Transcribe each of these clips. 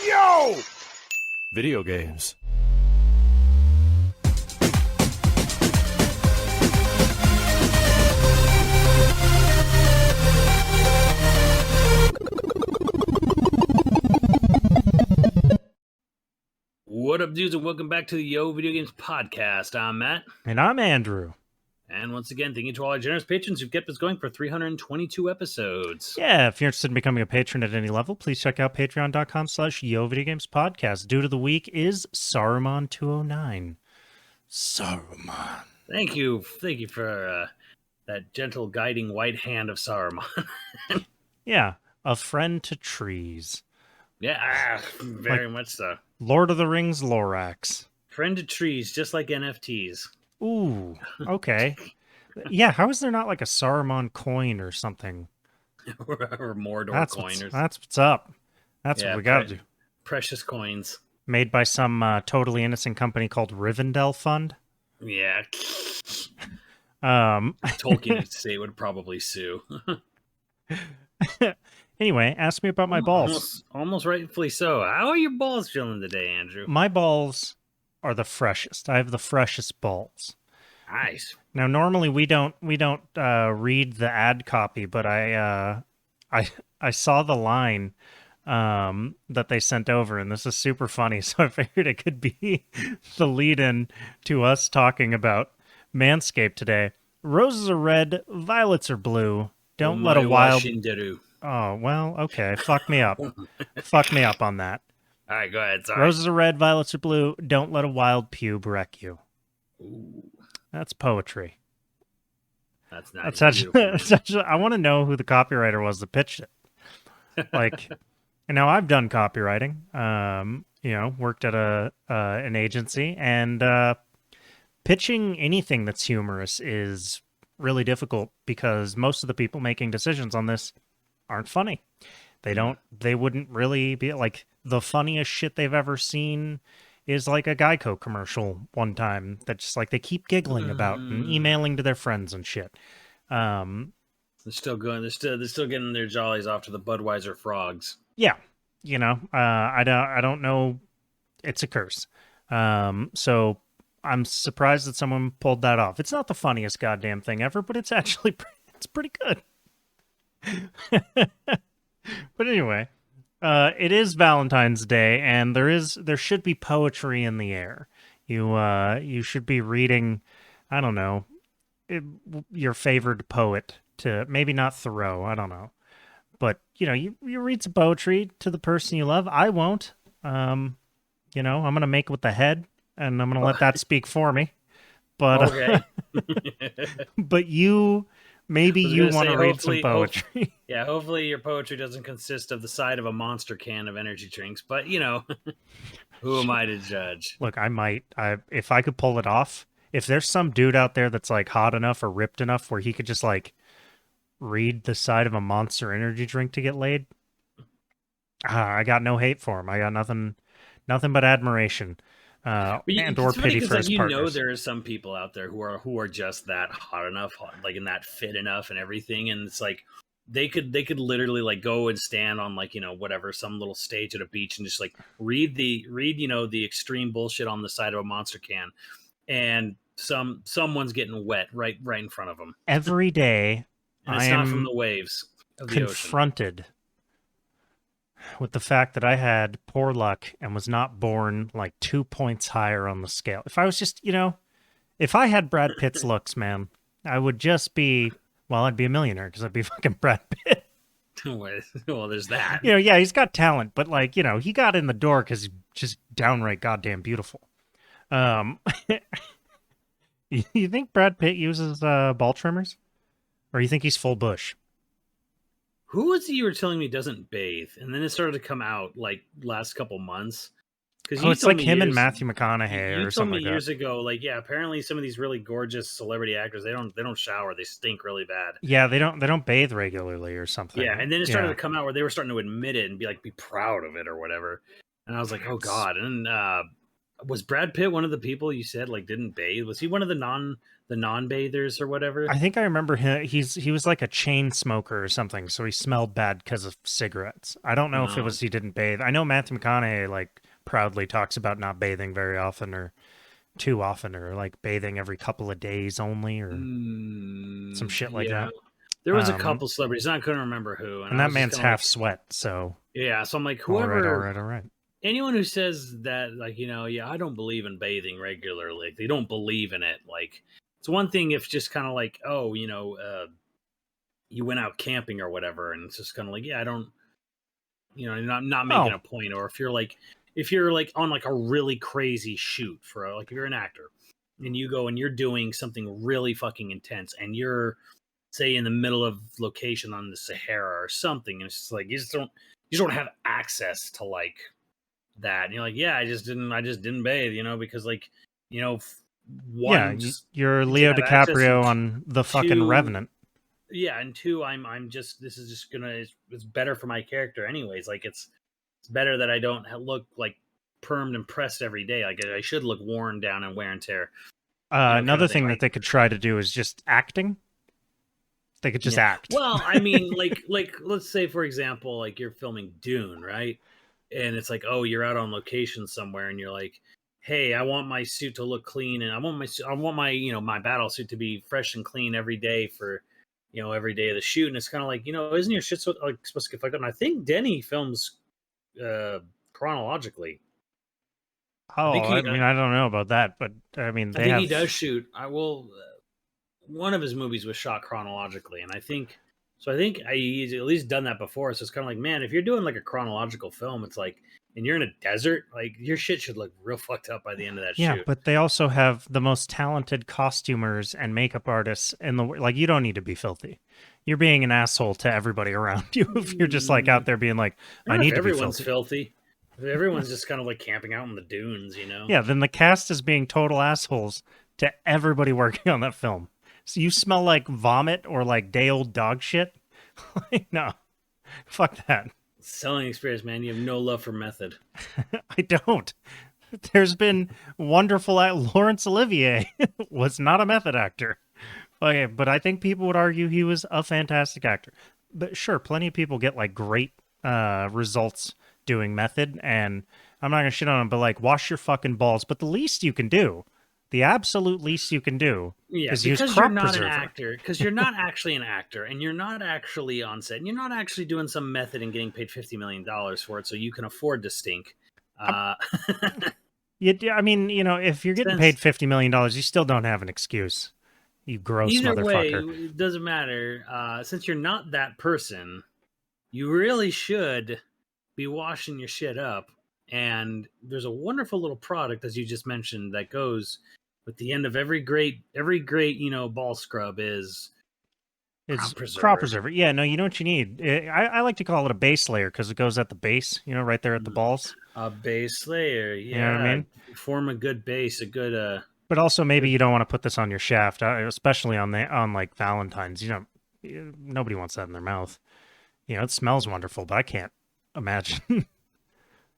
Yo! Video games. What up, dudes, and welcome back to the Yo Video Games podcast. I'm Matt. And I'm Andrew. And once again, thank you to all our generous patrons who've kept us going for 322 episodes. Yeah, if you're interested in becoming a patron at any level, please check out patreon.com/YoVideogames. Dude of the week is Saruman209. Saruman. Thank you for that gentle guiding white hand of Saruman. Yeah, a friend to trees. Yeah, very much so. Lord of the Rings Lorax. Friend to trees, just like NFTs. Ooh, okay. Yeah, how is there not like a Saruman coin or something? or Mordor That's coin. that's what's up. That's what we got to do. Precious coins. Made by some totally innocent company called Rivendell Fund. Yeah. Tolkien Estate would probably sue. Anyway, ask me about my balls. Almost rightfully so. How are your balls feeling today, Andrew? My balls are the freshest. I have the freshest balls. Nice. Now, normally we don't read the ad copy, but I saw the line that they sent over, and this is super funny. So I figured it could be the lead-in to us talking about Manscaped today. Roses are red, violets are blue. Don't let a wild. Oh, well, okay. Fuck me up. Fuck me up on that. All right, go ahead. Sorry. Roses are red, violets are blue. Don't let a wild pube wreck you. Ooh. That's poetry. That's nice. That's actually, I want to know who the copywriter was that pitched it. Like, and now I've done copywriting. Worked at an agency, and pitching anything that's humorous is really difficult because most of the people making decisions on this aren't funny. They wouldn't really be like, the funniest shit they've ever seen is like a Geico commercial one time that just like they keep giggling about and emailing to their friends and shit. They're still going. They're still getting their jollies off to the Budweiser frogs. Yeah, I don't know. It's a curse. So I'm surprised that someone pulled that off. It's not the funniest goddamn thing ever, but it's actually it's pretty good. But anyway, it is Valentine's Day, and there should be poetry in the air. You should be reading, I don't know, your favorite poet to maybe not Thoreau, I don't know, but you read some poetry to the person you love. I won't. I'm gonna make it with the head, and I'm gonna let that speak for me. But okay. But you. Maybe you want to read some poetry. Hopefully your poetry doesn't consist of the side of a monster can of energy drinks, but who am I to judge? Look, if I could pull it off, if there's some dude out there that's like hot enough or ripped enough where he could just like read the side of a monster energy drink to get laid, I got no hate for him. I got nothing but admiration. And or pity for his partners. There are some people out there who are just that hot enough, like in that fit enough and everything, and it's like they could literally like go and stand on like whatever, some little stage at a beach and just like read the extreme bullshit on the side of a monster can, and someone's getting wet right in front of them every day. And it's not from the waves of the confronted ocean. With the fact that I had poor luck and was not born like 2 points higher on the scale. If I was just, if I had Brad Pitt's looks, man, I would just be, I'd be a millionaire because I'd be fucking Brad Pitt. Well, there's that. Yeah, he's got talent, but like, he got in the door because he's just downright goddamn beautiful. You think Brad Pitt uses ball trimmers? Or you think he's full bush? Who was it you were telling me doesn't bathe? And then it started to come out like last couple months. It's like him and Matthew McConaughey or something like that. You told me years ago, like, yeah, apparently some of these really gorgeous celebrity actors, they don't shower. They stink really bad. Yeah, they don't bathe regularly or something. Yeah, and then it started to come out where they were starting to admit it and be proud of it or whatever. And I was like, oh God. And Was Brad Pitt one of the people you said like didn't bathe? Was he one of the non-bathers or whatever? I think I remember him. He was like a chain smoker or something, so he smelled bad because of cigarettes. I don't know if it No. was he didn't bathe. I know Matthew McConaughey like proudly talks about not bathing very often or too often or like bathing every couple of days only or some shit like Yeah. that. There was a couple celebrities, I couldn't remember who, and And I that was just man's kind of half like, sweat, so yeah. So I'm like, all whoever, right. anyone who says that, like, yeah, I don't believe in bathing regularly, like, they don't believe in it. Like, it's one thing if just kind of like, oh, you went out camping or whatever, and it's just kind of like, yeah, I don't, not making Oh, a point. Or if you're like on like a really crazy shoot for like if you're an actor and you go and you're doing something really fucking intense and you're say in the middle of location on the Sahara or something, and it's just like you just don't have access to like that. And you're like, yeah, I just didn't bathe, because like, yeah, one, just you're didn't Leo have access, and DiCaprio on the fucking two, Revenant. yeah, and two, I'm just this is just it's better for my character anyways. Like it's better that I don't look like permed and pressed every day. Like I should look worn down and wear and tear, kind Another of thing. thing that Like, they could try to do is just acting. They could just yeah. act. Well, I mean, like let's say for example, like you're filming Dune, right? And it's like, oh, you're out on location somewhere, and you're like, hey, I want my suit to look clean, and I want my my battle suit to be fresh and clean every day for every day of the shoot. And it's kind of like, isn't your shit like supposed to get fucked up? And I think Denny films chronologically. I Oh, think I he mean, I don't know about that, but I mean, I they think he have. does shoot. I will. One of his movies was shot chronologically, and I think so. I think he's at least done that before. So it's kind of like, man, if you're doing like a chronological film, it's like, and you're in a desert, like your shit should look real fucked up by the end of that Yeah, shoot. but they also have the most talented costumers and makeup artists in the like. You don't need to be filthy. You're being an asshole to everybody around you if you're just like out there being like, I I don't know if need to be everyone's filthy. filthy. If everyone's just kind of like camping out in the dunes, Yeah, then the cast is being total assholes to everybody working on that film. So you smell like vomit or like day old dog shit. Like, no, fuck that. Selling experience, man. You have no love for method. I don't. There's been wonderful Laurence Olivier was not a method actor. Okay, but I think people would argue he was a fantastic actor. But sure, plenty of people get like great results doing method, and I'm not gonna shit on him, but like wash your fucking balls. But the least you can do, the absolute least you can do, Yeah, is use because you're crop not an preserver. actor, because you're not actually an actor, and you're not actually on set, and you're not actually doing some method and getting paid $50 million for it, so you can afford to stink. Uh, I mean, if you're getting paid since $50 million, you still don't have an excuse. You gross either way, motherfucker. it doesn't matter. Since you're not that person, you really should be washing your shit up. And there's a wonderful little product, as you just mentioned, that goes with the end of every great, ball scrub is It's crop crop preserver. preserver. Yeah, no, you know what you need. I like to call it a base layer because it goes at the base, right there at the balls. A base layer, You know what I yeah. mean? Form a good base, a good But also maybe good you don't want to put this on your shaft, especially on like Valentine's. Nobody wants that in their mouth. It smells wonderful, but I can't imagine.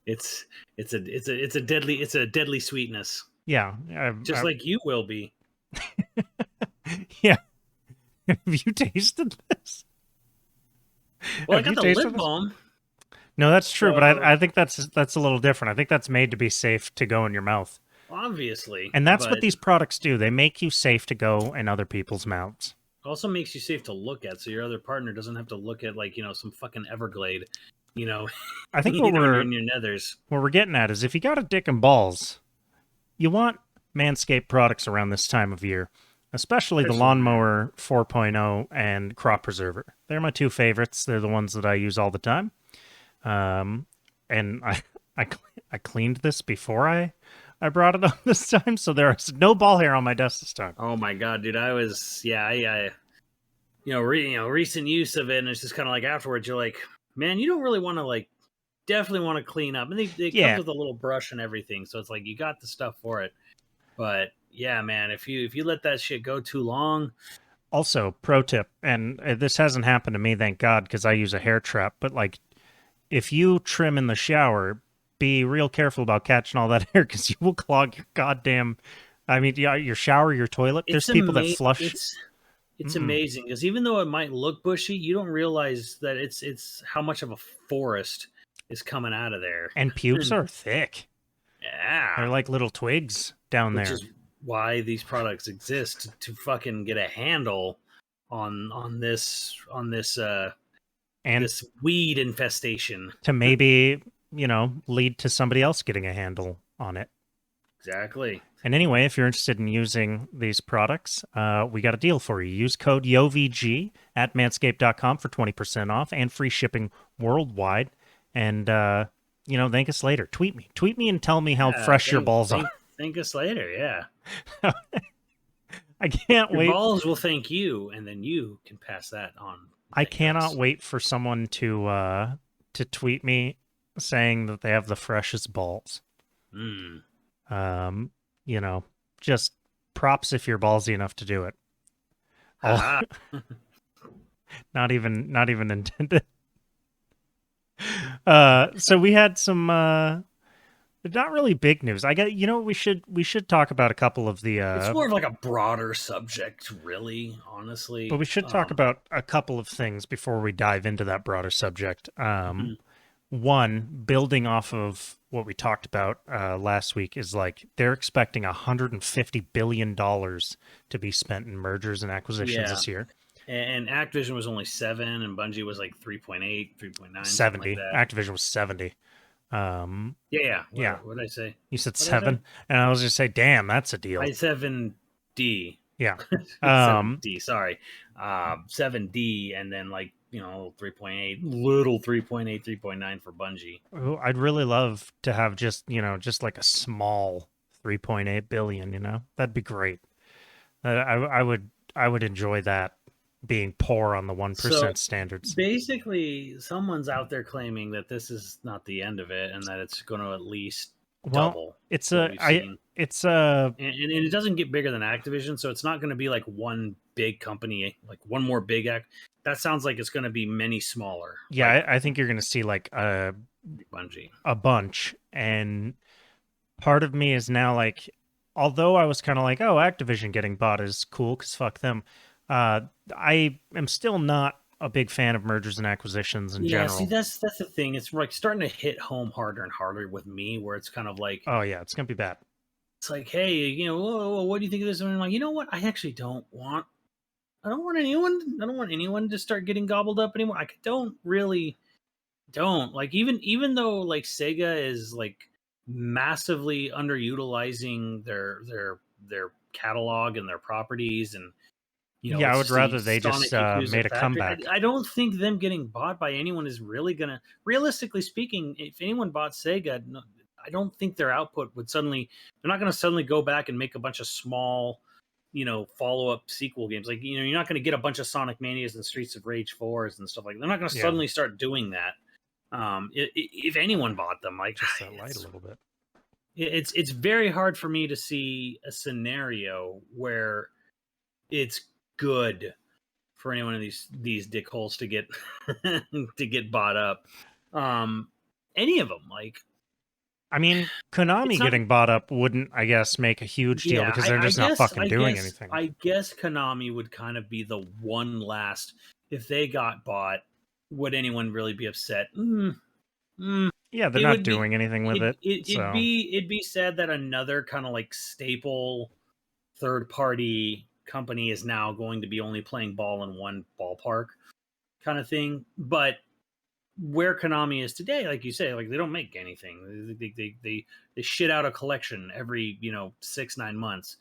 it's it's a deadly sweetness. Yeah, Just like you will be. yeah. Have you tasted this? Well, I Have got you the tasted lip this? balm. No, that's true, but So I think that's a little different. I think that's made to be safe to go in your mouth. obviously, And that's what but these products do. They make you safe to go in other people's mouths. also makes you safe to look at, so your other partner doesn't have to look at like some fucking Everglade, you know, I think in your nethers. what we're getting at is if you got a dick and balls, you want Manscaped products around this time of year, especially the Especially now. Lawnmower 4.0 and Crop Preserver. They're my two favorites. They're the ones that I use all the time. And I cleaned this before I brought it up this time, so there's no ball hair on my desk this time. Oh my god, dude! I recent use of it, and it's just kind of like afterwards, you're like, man, you don't really want to like, definitely want to clean up, and it comes Yeah. with a little brush and everything, so it's like you got the stuff for it. But yeah, man, if you let that shit go too long, Also, pro tip, and this hasn't happened to me, thank God, because I use a hair trap. But like, if you trim in the shower, be real careful about catching all that air because you will clog your goddamn. I mean, yeah, your shower, your toilet. There's people that flush. It's amazing because even though it might look bushy, you don't realize that it's how much of a forest is coming out of there. And pubes are thick. Yeah, They're like little twigs down which there. is why these products exist to fucking get a handle on this and this weed infestation. to maybe lead to somebody else getting a handle on it. Exactly. And anyway, if you're interested in using these products, we got a deal for you. Use code YoVG at manscaped.com for 20% off and free shipping worldwide. And, thank us later. Tweet me and tell me how fresh your balls are. Thank us later, yeah. I can't wait. Your balls will thank you, and then you can pass that on. I cannot wait for someone to tweet me saying that they have the freshest balls. Just props if you're ballsy enough to do it. Not even intended. So we had some not really big news. I got we should talk about a couple of the it's more of like a broader subject, really, honestly. But we should talk about a couple of things before we dive into that broader subject. One, building off of what we talked about last week, is like they're expecting $150 billion to be spent in mergers and acquisitions this year. And Activision was only 7, and Bungie was like 3.8, 3.9, 70. Like Activision was 70. What did I say? You said 7, and I was just say, damn, that's a deal. I 7D. Yeah. 7D. Sorry, 7D, and then 3.8, little 3.8, 3.9 for Bungie. I'd really love to have just like a small 3.8 billion. That'd be great. I would enjoy that, being poor on the 1% standards. Basically, someone's out there claiming that this is not the end of it, and that it's going to at least double. And it doesn't get bigger than Activision, so it's not going to be like one big company, like one more big act. That sounds like it's going to be many smaller. Yeah, I think you're going to see like Bungie, a bunch, and part of me is now like, although I was kind of like, oh, Activision getting bought is cool because fuck them. I am still not a big fan of mergers and acquisitions in general. See, that's the thing. It's like starting to hit home harder and harder with me, where it's kind of like, oh yeah, it's gonna be bad. It's like, hey, what do you think of this? And I'm like, you know what? I actually don't want anyone to start getting gobbled up anymore. I don't like, even though like Sega is like massively underutilizing their catalog and their properties, and I would rather they just made a comeback. I don't think them getting bought by anyone is really gonna, realistically speaking, if anyone bought Sega, I don't think their output would they're not gonna suddenly go back and make a bunch of small, follow-up sequel games. Like, you're not gonna get a bunch of Sonic Manias and Streets of Rage 4s and stuff like that. They're not gonna suddenly start doing that. If anyone bought them, like, just that light a little bit. It's very hard for me to see a scenario where it's good for any one of these dickholes to get to get bought up. Any of them, like, I mean, Konami getting bought up wouldn't, I guess, make a huge deal because they're just not fucking doing anything. I guess Konami would kind of be the one last. If they got bought, would anyone really be upset? Yeah, they're not doing anything with it. It'd be sad that another kind of like staple third-party company is now going to be only playing ball in one ballpark kind of thing. But where Konami is today, like you say, like, they don't make anything. They shit out a collection every 6-9 months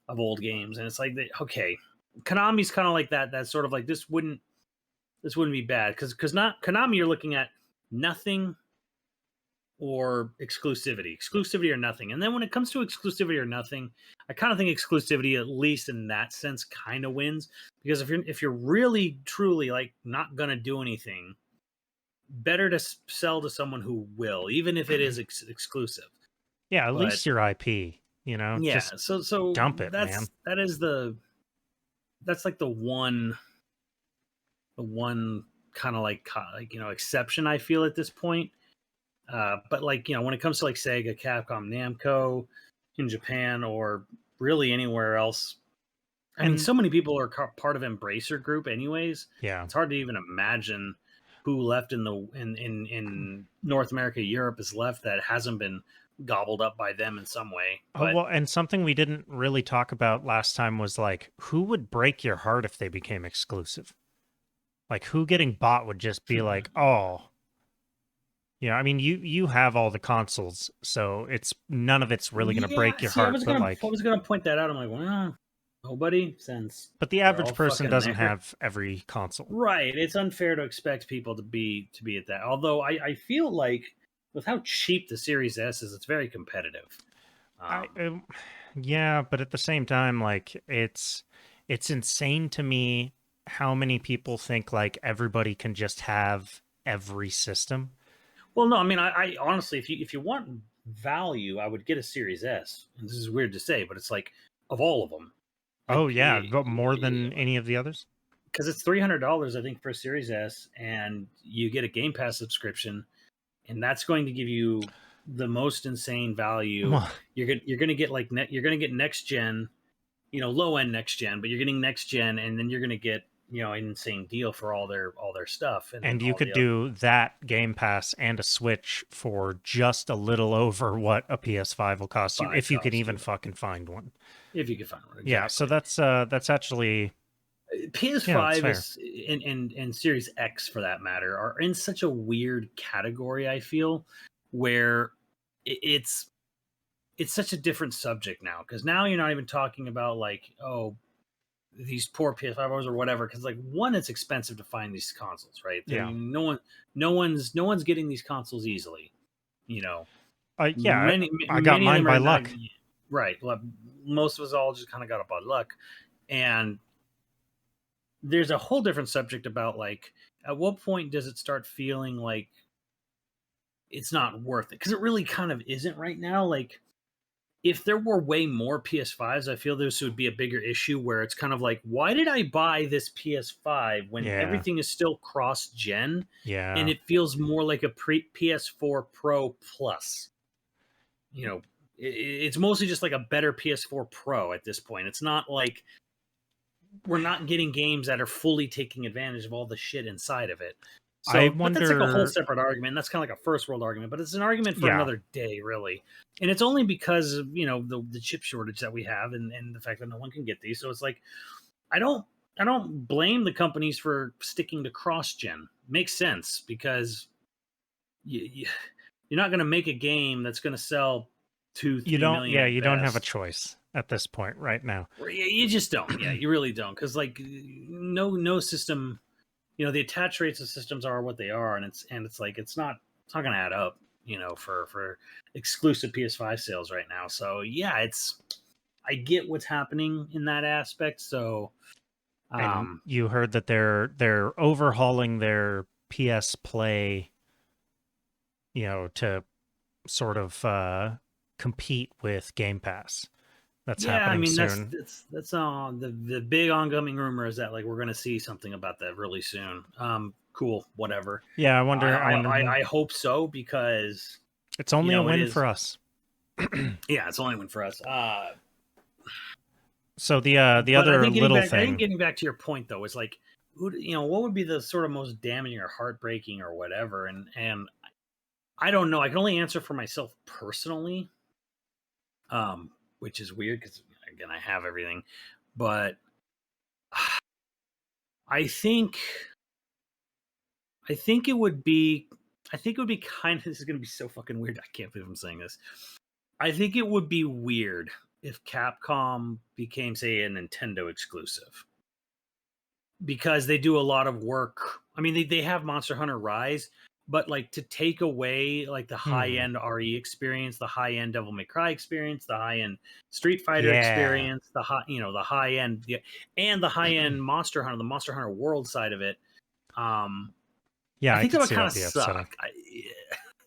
of old games, and it's like, okay, Konami's kind of like that. That's sort of like, this wouldn't be bad because not Konami, you're looking at nothing or exclusivity or nothing. And then when it comes to exclusivity or nothing, I kind of think exclusivity, at least in that sense, kind of wins, because if you're really truly like not gonna do anything, better to sell to someone who will, even if it is exclusive. Yeah, at least your IP, Yeah, just so dump it, man. That's like the one kind of like exception, I feel, at this point. But like, when it comes to like Sega, Capcom, Namco in Japan, or really anywhere else, I mean, And so many people are part of Embracer Group, anyways. yeah. It's hard to even imagine who left in North America, Europe is left that hasn't been gobbled up by them in some way. Oh, But well, and something we didn't really talk about last time was like, who would break your heart if they became exclusive? Like, who getting bought would just be like, oh, I mean, you have all the consoles, so it's none of it's really gonna yeah, break your see, I heart, was but gonna I like, was gonna point that out. I'm like, well, nobody, since but the they're average all person fucking doesn't there. have every console. Right. It's unfair to expect people to be at that. Although I feel like with how cheap the Series S is, it's very competitive. I Um, Yeah, but at the same time, like it's insane to me how many people think like everybody can just have every system. well, no, I mean, I honestly, if you want value, I would get a Series S. And this is weird to say, but it's like of all of them, Oh like yeah, but more than any of the others. because it's $300, I think, for a Series S, and you get a Game Pass subscription, and that's going to give you the most insane value. Well, You're gonna get like you're gonna get next gen, low end next gen, but you're getting next gen, and then you're gonna get an insane deal for all their stuff and and you all could the other. do that Game Pass and a Switch for just a little over what a PS5 will cost you Five if you can cost even you fucking find one. if you can find one. Yeah, so Exactly. that's actually that's PS5 fair. is and Series X for that matter are in such a weird category. I feel where it's such a different subject now, because now you're not even talking about like, oh, these poor PS5 owners or whatever, because like, one, it's expensive to find these consoles, right? I Yeah. mean, no one's getting these consoles easily. You know, Yeah, I got many of mine them by are not luck. right. Most of us all just kind of got up by luck, and there's a whole different subject about like, at what point does it start feeling like it's not worth it? Because it really kind of isn't right now. Like, if there were way more PS5s, I feel this would be a bigger issue, where it's kind of like, why did I buy this PS5 when Yeah. everything is still cross gen and Yeah. it feels more like a PS4 Pro Plus? It's mostly just like a better PS4 Pro at this point. It's not like we're not getting games that are fully taking advantage of all the shit inside of it. I So, but that's like a whole wonder, separate argument. That's kind of like a first world argument, but it's an argument for yeah. another day, really. And it's only because of the chip shortage that we have, and the fact that no one can get these. So it's like, I don't I don't blame the companies for sticking to cross gen. Makes sense, because you you're not going to make a game that's going to sell two, You three don't, million yeah, at you don't have a best. choice at this point right now. Or you just don't. Yeah, you really don't, because like, no system. The attach rates of systems are what they are, and it's like, it's not going to add up. For exclusive PS5 sales right now. So yeah, I get what's happening in that aspect. So And um, you heard that they're overhauling their PS Play, to sort of compete with Game Pass. That's yeah, I happening mean, that's soon. that's that's the big ongoing rumor is that like we're going to see something about that really soon. Cool, whatever. Yeah, I I wonder. I I wonder. I, I hope so, because It's only a it win for is. us. Yeah, it's only one for us. So the But I other think getting little back, I think thing, getting back to your point though, is like, what would be the sort of most damaging or heartbreaking or whatever, and I don't know. I can only answer for myself personally, which is weird because, again, I have everything, but I think I think it would be kind of, this is going to be so fucking weird. I can't believe I'm saying this. I think it would be weird if Capcom became, say, a Nintendo exclusive, because they do a lot of work. I mean, they have Monster Hunter Rise, but like, to take away like the high hmm, end RE experience, the high end Devil May Cry experience, the high end Street Fighter yeah, experience, the high end, and the high end Monster Hunter, the Monster Hunter World side of it. Um, yeah, I I think that could would see kind that of be upsetting. suck.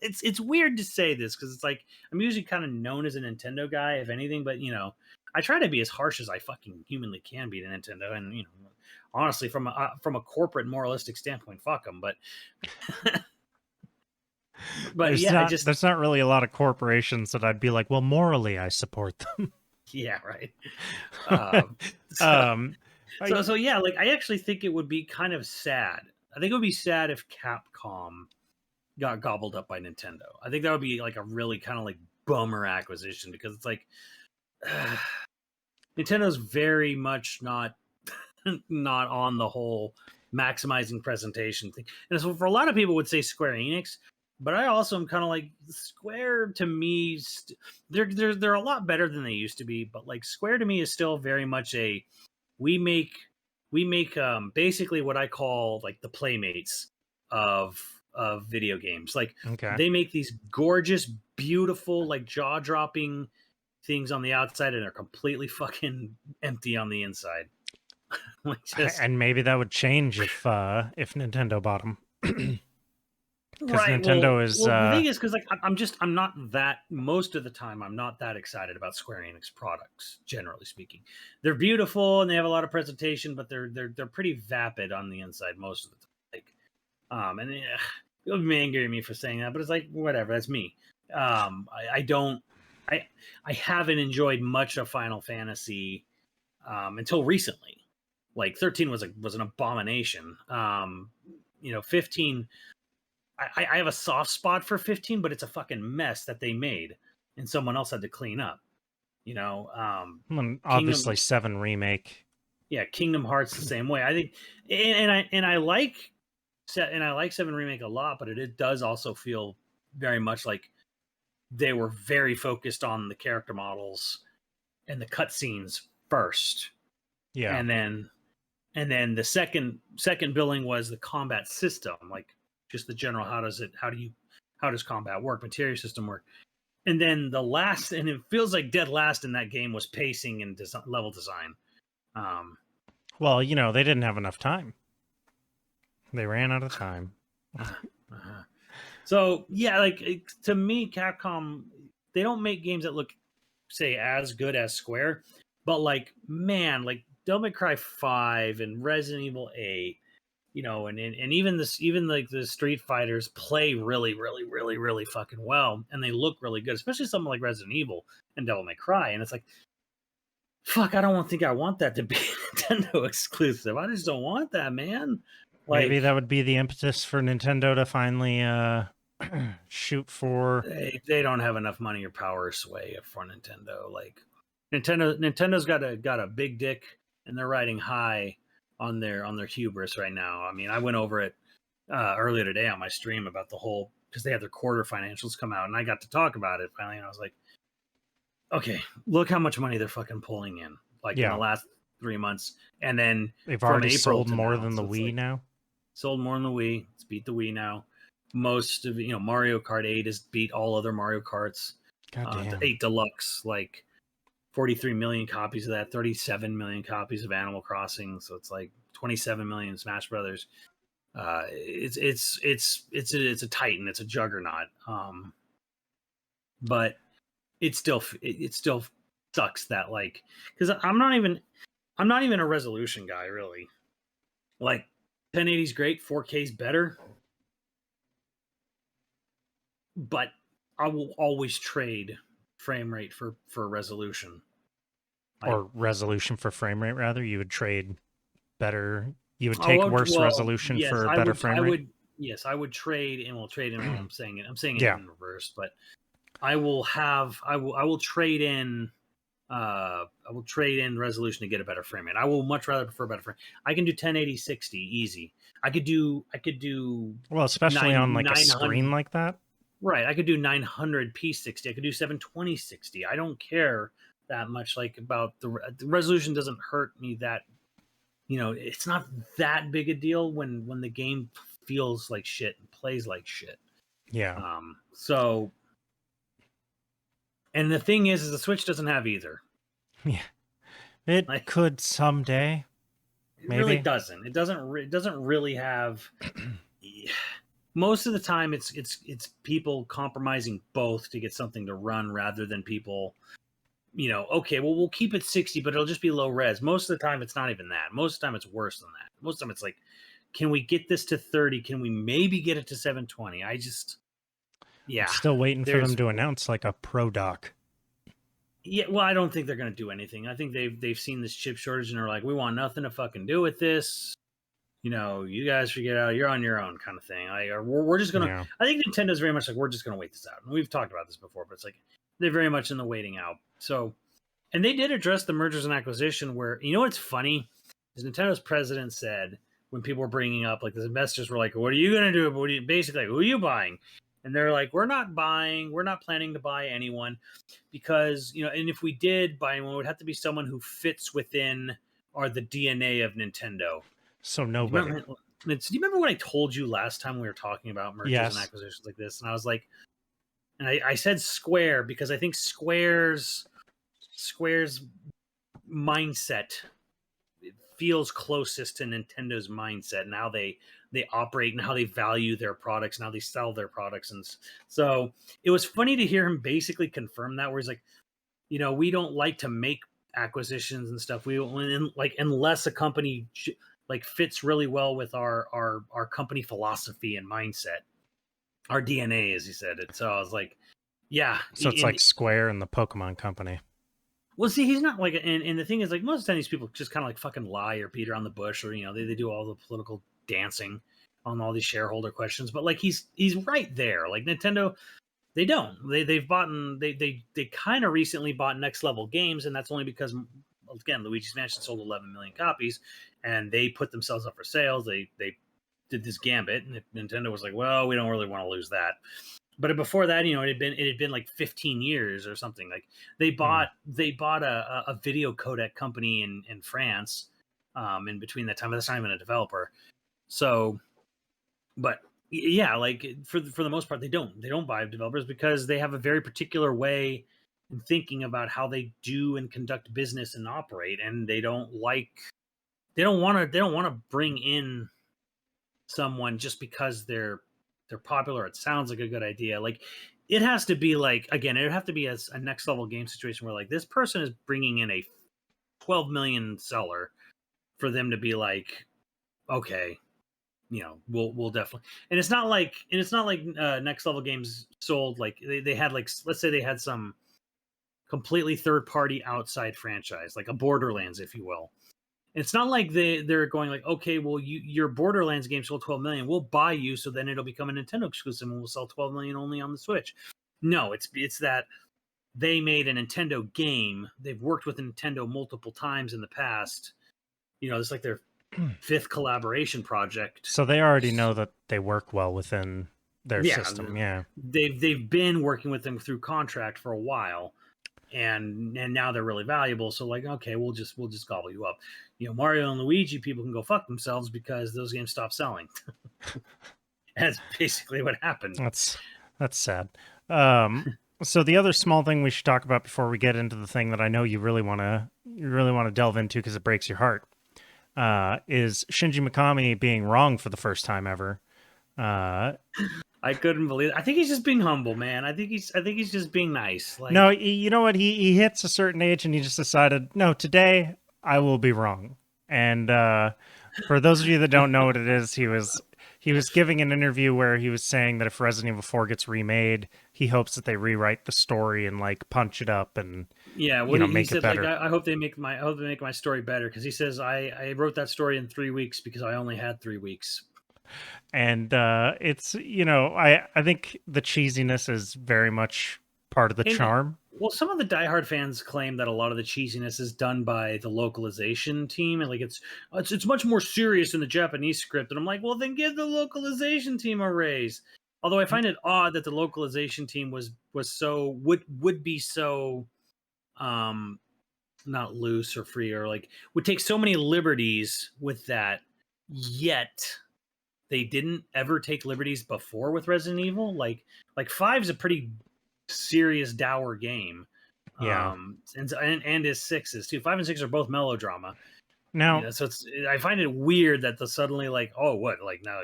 It's weird to say this, because it's like, I'm usually kind of known as a Nintendo guy, if anything, but I try to be as harsh as I fucking humanly can be to Nintendo, and honestly, from a corporate moralistic standpoint, fuck them. But But there's yeah, there's not really a lot of corporations that I'd be like, well, morally, I support them. yeah, right. Um, so, Um, so yeah, like I actually think it would be kind of sad. I think it would be sad if Capcom got gobbled up by Nintendo. I think that would be like a really kind of like bummer acquisition because it's like Nintendo's very much not not on the whole maximizing presentation thing. And so for a lot of people would say Square Enix, but I also am kind of like Square to me they're a lot better than they used to be, but like Square to me is still very much a we make basically what I call like the playmates of video games. Like okay. they make these gorgeous, beautiful, like jaw-dropping things on the outside and are completely fucking empty on the inside. Like just And maybe that would change if Nintendo bought them. Because right. Nintendo is Well, the thing is, because like I'm not that most of the time. I'm not that excited about Square Enix products. Generally speaking, they're beautiful and they have a lot of presentation, but they're pretty vapid on the inside most of the time. Like, and you'll be angry at me for saying that, but it's like whatever. That's me. I don't. I haven't enjoyed much of Final Fantasy until recently. Like 13 was an abomination. 15. I have a soft spot for 15, but it's a fucking mess that they made and someone else had to clean up. obviously 7 remake. Yeah, Kingdom Hearts the same way. I think, and I like 7 remake a lot, but it does also feel very much like they were very focused on the character models and the cutscenes first. Yeah, and then the second billing was the combat system, like just the general how does combat work, materia system work, and then the last, and it feels like dead last in that game was pacing and level design. Well, they didn't have enough time. They ran out of time. So yeah, like to me, Capcom, they don't make games that look, say, as good as Square, but like man, like Devil May Cry 5 and Resident Evil 8, and even like the Street Fighters play really, really, really, really fucking well, and they look really good, especially something like Resident Evil and Devil May Cry, and it's like, fuck, I don't think I want that to be Nintendo exclusive. I just don't want that, man. Like, maybe that would be the impetus for Nintendo to finally shoot for. They don't have enough money or power or sway for Nintendo. Like Nintendo's got a big dick, and they're riding high on their hubris right now. I mean, I went over it earlier today on my stream about the whole, because they had their quarter financials come out, and I got to talk about it finally, and I was like, okay, look how much money they're fucking pulling in, like in the last 3 months, and then they've already sold more than the Wii now. Sold more than the Wii. It's beat the Wii now. Most of Mario Kart 8 has beat all other Mario Karts. God damn. 8 Deluxe, like 43 million copies of that, 37 million copies of Animal Crossing, so it's like 27 million Smash Brothers. It's a titan, it's a juggernaut. But it still sucks that, like, because I'm not even a resolution guy, really. Like 1080 is great, 4K is better, but I will always trade frame rate for resolution. Or resolution for frame rate, rather. You would trade better. You would take worse resolution for better frame rate. Yes, I would trade, and we'll trade in when I'm saying it. I'm saying it in reverse, but I will trade in resolution to get a better frame rate. I will much rather prefer better frame. I can do 1080 60 easy. I could do well, especially on like a screen like that. Right. I could do 900p 60. I could do 720 60. I don't care that much, like, about the resolution doesn't hurt me that, it's not that big a deal when the game feels like shit and plays like shit. Yeah. So, and the thing is the Switch doesn't have either. Yeah. It could someday. Maybe. It really doesn't. It doesn't really have. Most of the time, it's people compromising both to get something to run, rather than people, okay, well, we'll keep it 60, but it'll just be low res. Most of the time, it's not even that. Most of the time, it's worse than that. Most of the time, it's like, can we get this to 30? Can we maybe get it to 720? Yeah, Still waiting for there's them to announce like a Pro Dock. yeah. Well, I don't think they're going to do anything. I think they've seen this chip shortage and are like, we want nothing to fucking do with this. You know, you guys figure it out. You're on your own, kind of thing. We're just gonna. Yeah. I think Nintendo's very much like we're just gonna wait this out. And we've talked about this before, but it's like they're very much in the waiting out. So, and they did address the mergers and acquisition. Where you know what's funny is Nintendo's president said when people were bringing up like the investors were like, "What are you gonna do? What are you basically who are you buying?" And they're like, "We're not buying. We're not planning to buy anyone because you know, and if we did buy anyone, it would have to be someone who fits within or the DNA of Nintendo." So Do nobody. you remember what I told you last time we were talking about mergers and Yes. acquisitions like this? And I was like, and I said Square because I think Square's mindset feels closest to Nintendo's mindset and how they operate and how they value their products and how they sell their products. And so it was funny to hear him basically confirm that, where he's like, you know, we don't like to make acquisitions and stuff. We like unless a company like fits really well with our company philosophy and mindset, our DNA, as he said it. So I was like, yeah. So it's like Square and the Pokemon Company. Well, see, he's not like, and the thing is, like, most of the time these people just kind of like fucking lie or beat around the bush, or you know, they do all the political dancing on all these shareholder questions. But like, he's right there. Like Nintendo, they don't. They've bought they kind of recently bought Next Level Games, and that's only because again, Luigi's Mansion sold 11 million copies, and they put themselves up for sales. They did this gambit, and Nintendo was like, well, we don't really want to lose that. But before that, you know, it had been like 15 years or something. Like they bought a video codec company in France in between that time. But that's not even a developer. So, but yeah, like for the most part, they don't buy developers because they have a very particular way in thinking about how they do and conduct business and operate, and they don't want to bring in someone just because they're popular. It sounds like a good idea. Like it has to be like, again, it would have to be a next level game situation where like this person is bringing in a 12 million seller for them to be like, okay, you know, we'll definitely. And it's not like next level games sold like they had like, let's say they had some completely third party outside franchise, like a Borderlands, if you will. It's not like they're going like, okay, well, your Borderlands game sold 12 million. We'll buy you, so then it'll become a Nintendo exclusive, and we'll sell 12 million only on the Switch. No, it's that they made a Nintendo game. They've worked with Nintendo multiple times in the past. You know, it's like their fifth collaboration project. So they already know that they work well within their system. Yeah, they've been working with them through contract for a while. And now they're really valuable. So like, okay, we'll just gobble you up. You know, Mario and Luigi people can go fuck themselves because those games stopped selling. That's basically what happened. That's sad. So the other small thing we should talk about before we get into the thing that I know you really want to delve into because it breaks your heart, is Shinji Mikami being wrong for the first time ever. I couldn't believe it. I think he's just being humble, man. I think he's just being nice. Like, no, you know what? He hits a certain age and he just decided, no, today I will be wrong. And for those of you that don't know what it is, he was giving an interview where he was saying that if Resident Evil 4 gets remade, he hopes that they rewrite the story and like punch it up and make it better. Like, I hope they make my story better because he says I wrote that story in 3 weeks because I only had 3 weeks. And it's, you know, I think the cheesiness is very much part of the charm. Well, some of the diehard fans claim that a lot of the cheesiness is done by the localization team, and like it's much more serious in the Japanese script. And I'm like, well, then give the localization team a raise. Although I find it odd that the localization team would be so not loose or free or like would take so many liberties with that, yet they didn't ever take liberties before with Resident Evil. Like 5's a pretty serious dour game. Yeah. And his 6s too. 5 and 6 are both melodrama. Now, so I find it weird that the suddenly like, oh, what, like now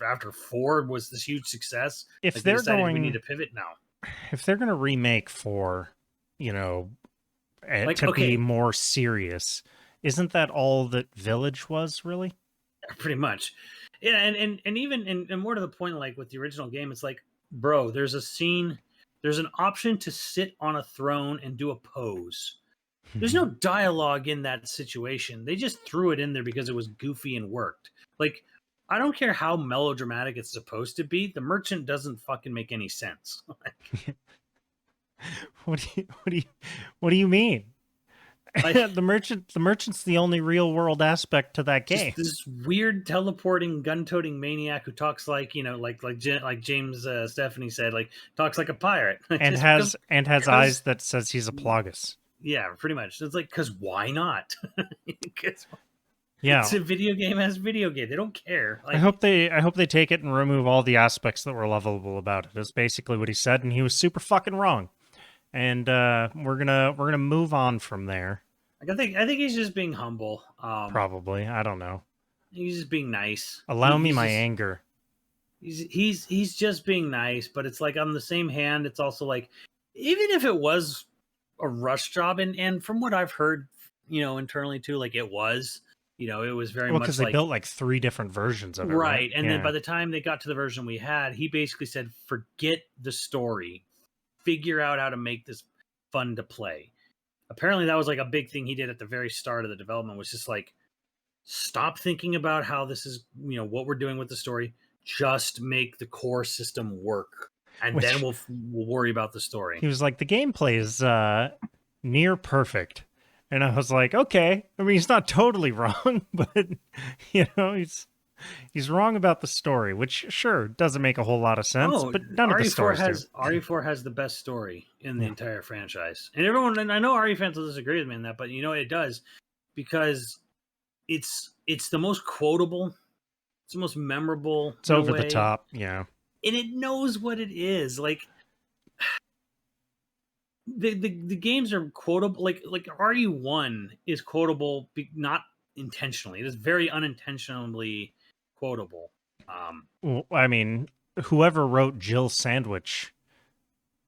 after 4 was this huge success. If like, they're going, we need to pivot now. If they're going to remake 4, you know, be more serious, isn't that all that Village was really? Pretty much. Yeah, and even and more to the point, like with the original game, it's like, bro, there's a scene, there's an option to sit on a throne and do a pose. There's no dialogue in that situation. They just threw it in there because it was goofy and worked. Like, I don't care how melodramatic it's supposed to be. The merchant doesn't fucking make any sense. What do you mean? Like, the merchant's the only real world aspect to that game. just this weird teleporting gun-toting maniac who talks like, you know, like James Stephanie said, like talks like a pirate, and Just has eyes that says he's a Plagus. yeah, pretty much. It's like, because why not? 'Cause Yeah, it's a video game as video game. They don't care. Like, I hope they take it and remove all the aspects that were lovable about it. Is basically what he said, and he was super fucking wrong. And we're gonna move on from there. I think he's just being humble. Probably, I don't know. He's just being nice. Allow me He's my just- anger. He's just being nice, but it's like, on the same hand, it's also like, even if it was a rush job, and from what I've heard, you know, internally too, like it was, you know, it was very Well, much because like, they built like 3 different versions of it, right. And then Yeah. by the time they got to the version we had, he basically said, forget the story, figure out how to make this fun to play. Apparently that was like a big thing he did at the very start of the development, was just like, stop thinking about how this is, you know, what we're doing with the story, just make the core system work, and Which- then we'll worry about the story. He was like, the gameplay is near perfect. And I was like, okay. I mean, he's not totally wrong, but you know, he's wrong about the story, which sure doesn't make a whole lot of sense, but none of the stories do. RE4 has the best story in the Yeah. entire franchise. And everyone, and I know RE fans will disagree with me on that, but you know it does, because it's the most quotable, it's the most memorable. It's over the top, yeah. And it knows what it is. Like, the games are quotable. Like RE1 is quotable, not intentionally. It is very unintentionally quotable. Well, I mean, whoever wrote Jill Sandwich,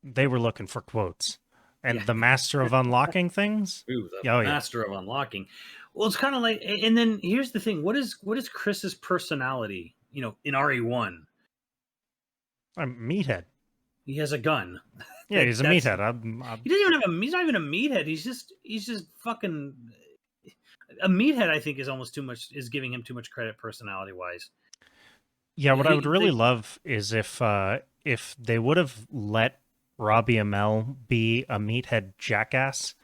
they were looking for quotes. And Yeah. the master of unlocking things? Ooh, the Oh, yeah. master of unlocking. Well, it's kind of like, and then here's the thing: what is Chris's personality? You know, in RE1, I'm meathead. he has a gun. Yeah, he's a That's- meathead. He doesn't even have he's not even a meathead. He's just fucking a meathead. I think is almost too much. Is giving him too much credit personality wise. Yeah, what I would really they- love is if they would have let Robbie Amell be a meathead jackass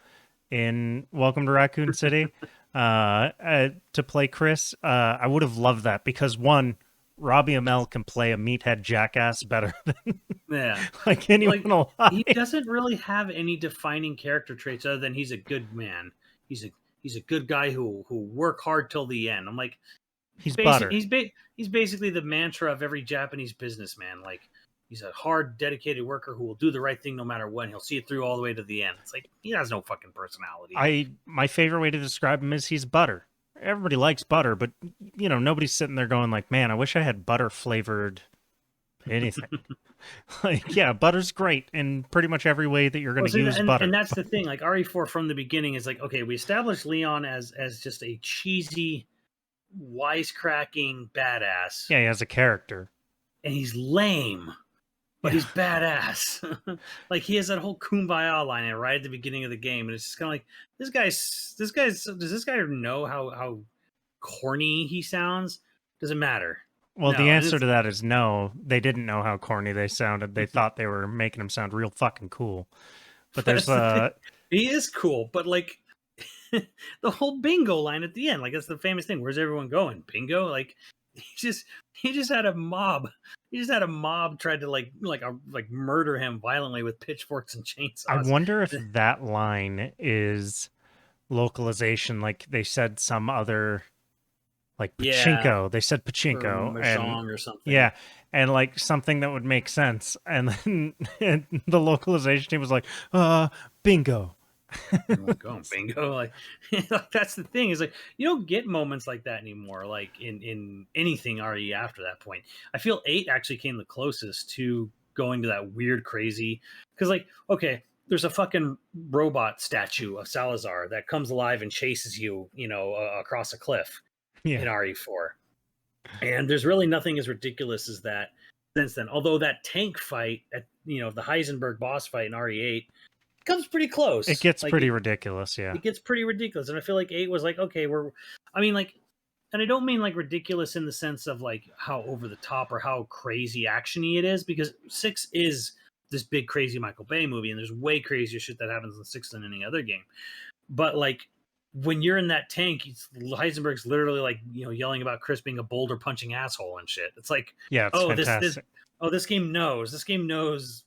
in Welcome to Raccoon City to play Chris. I would have loved that because one, Robbie Amell can play a meathead jackass better than Yeah. like anyone alive. He doesn't really have any defining character traits other than he's a good man. He's a good guy who work hard till the end. I'm like, He's butter. He's basically the mantra of every Japanese businessman. Like, he's a hard, dedicated worker who will do the right thing no matter what. And he'll see it through all the way to the end. It's like, he has no fucking personality. My favorite way to describe him is he's butter. Everybody likes butter, but you know, nobody's sitting there going like, man, I wish I had butter flavored anything. Like, yeah, butter's great in pretty much every way that you're going to use butter. And that's the thing. Like, RE4 from the beginning is like, okay, we established Leon as just a cheesy, wisecracking badass. Yeah, he has a character. And he's lame, but he's badass. Like, he has that whole kumbaya line right at the beginning of the game, and it's just kind of like, does this guy know how corny he sounds? Doesn't matter. Well, No, the answer it's- to that is no. They didn't know how corny they sounded. They thought they were making him sound real fucking cool. But there's That's the thing. He is cool, but like the whole bingo line at the end, like, that's the famous thing. Where's everyone going? Bingo? Like, he just had a mob. He just had a mob tried to like murder him violently with pitchforks and chainsaws. I wonder if that line is localization. Like they said some other, like pachinko. Yeah. They said Or pachinko mahjong or something. yeah, and like something that would make sense. And then the localization team was like, bingo. Going bingo. Like, that's the thing, is like, you don't get moments like that anymore, like in anything RE after that point. I feel 8 actually came the closest to going to that weird crazy, because like, okay, there's a fucking robot statue of Salazar that comes alive and chases you, you know, across a cliff in Yeah, RE4, and there's really nothing as ridiculous as that. since then. Although that tank fight at the Heisenberg boss fight in RE8 comes pretty close. It gets Like, pretty ridiculous, yeah. It gets pretty ridiculous, and I feel like 8 was like, okay, I mean, like, and I don't mean like ridiculous in the sense of like how over the top or how crazy actiony it is, because 6 is this big crazy Michael Bay movie, and there's way crazier shit that happens in 6 than any other game. But like when you're in that tank, Heisenberg's literally like yelling about Chris being a boulder punching asshole and shit. It's like, yeah, it's fantastic. This game knows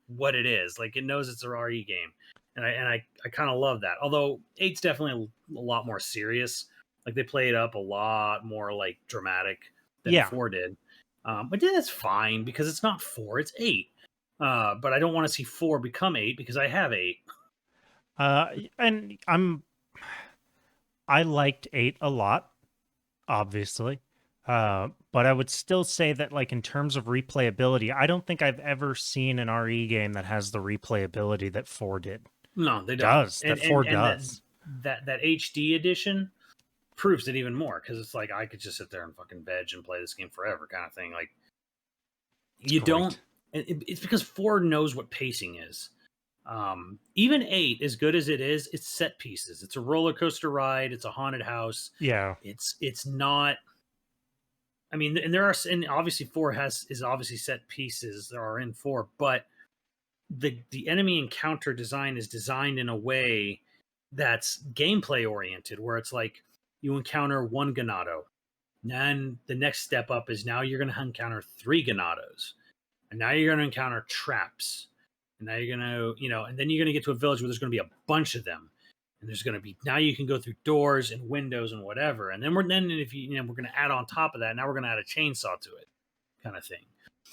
what it is. Like, it knows it's a RE game, and I kind of love that. Although 8's definitely a lot more serious. Like, they play it up a lot more like dramatic than 4 did. But yeah, that's fine because it's not 4, it's 8. But I don't want to see 4 become 8 because I have 8. And I liked 8 a lot, obviously. But I would still say that, like, in terms of replayability, I don't think I've ever seen an RE game that has the replayability that 4 did. No, they don't. That 4 does. That HD edition proves it even more, because it's like I could just sit there and fucking veg and play this game forever, kind of thing. Like, it's because 4 knows what pacing is. Even 8, as good as it is, it's set pieces. It's a roller coaster ride. It's a haunted house. Yeah. It's not. I mean, and obviously 4 is obviously set pieces that are in 4, but the enemy encounter design is designed in a way that's gameplay oriented, where it's like you encounter 1 Ganado, and then the next step up is now you're going to encounter 3 Ganados, and now you're going to encounter traps. And now you're going to, and then you're going to get to a village where there's going to be a bunch of them. And there's going to be, now you can go through doors and windows and whatever. And then we're going to add on top of that. Now we're going to add a chainsaw to it, kind of thing.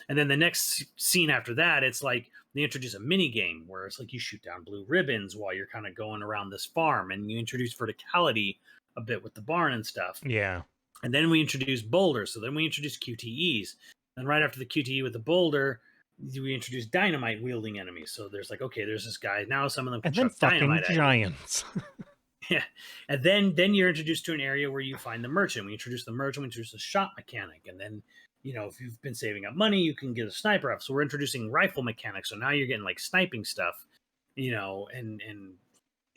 And then the next scene after that, it's like they introduce a mini game where it's like you shoot down blue ribbons while you're kind of going around this farm, and you introduce verticality a bit with the barn and stuff. Yeah. And then we introduce boulders. So then we introduce QTEs. And right after the QTE with the boulder, we introduce dynamite wielding enemies. So there's like, okay, there's this guy. Now some of them can chuck dynamite at giants. Yeah. And then you're introduced to an area where you find the merchant. We introduce the merchant, we introduce the shop mechanic. And then, if you've been saving up money, you can get a sniper rifle. So we're introducing rifle mechanics. So now you're getting like sniping stuff, and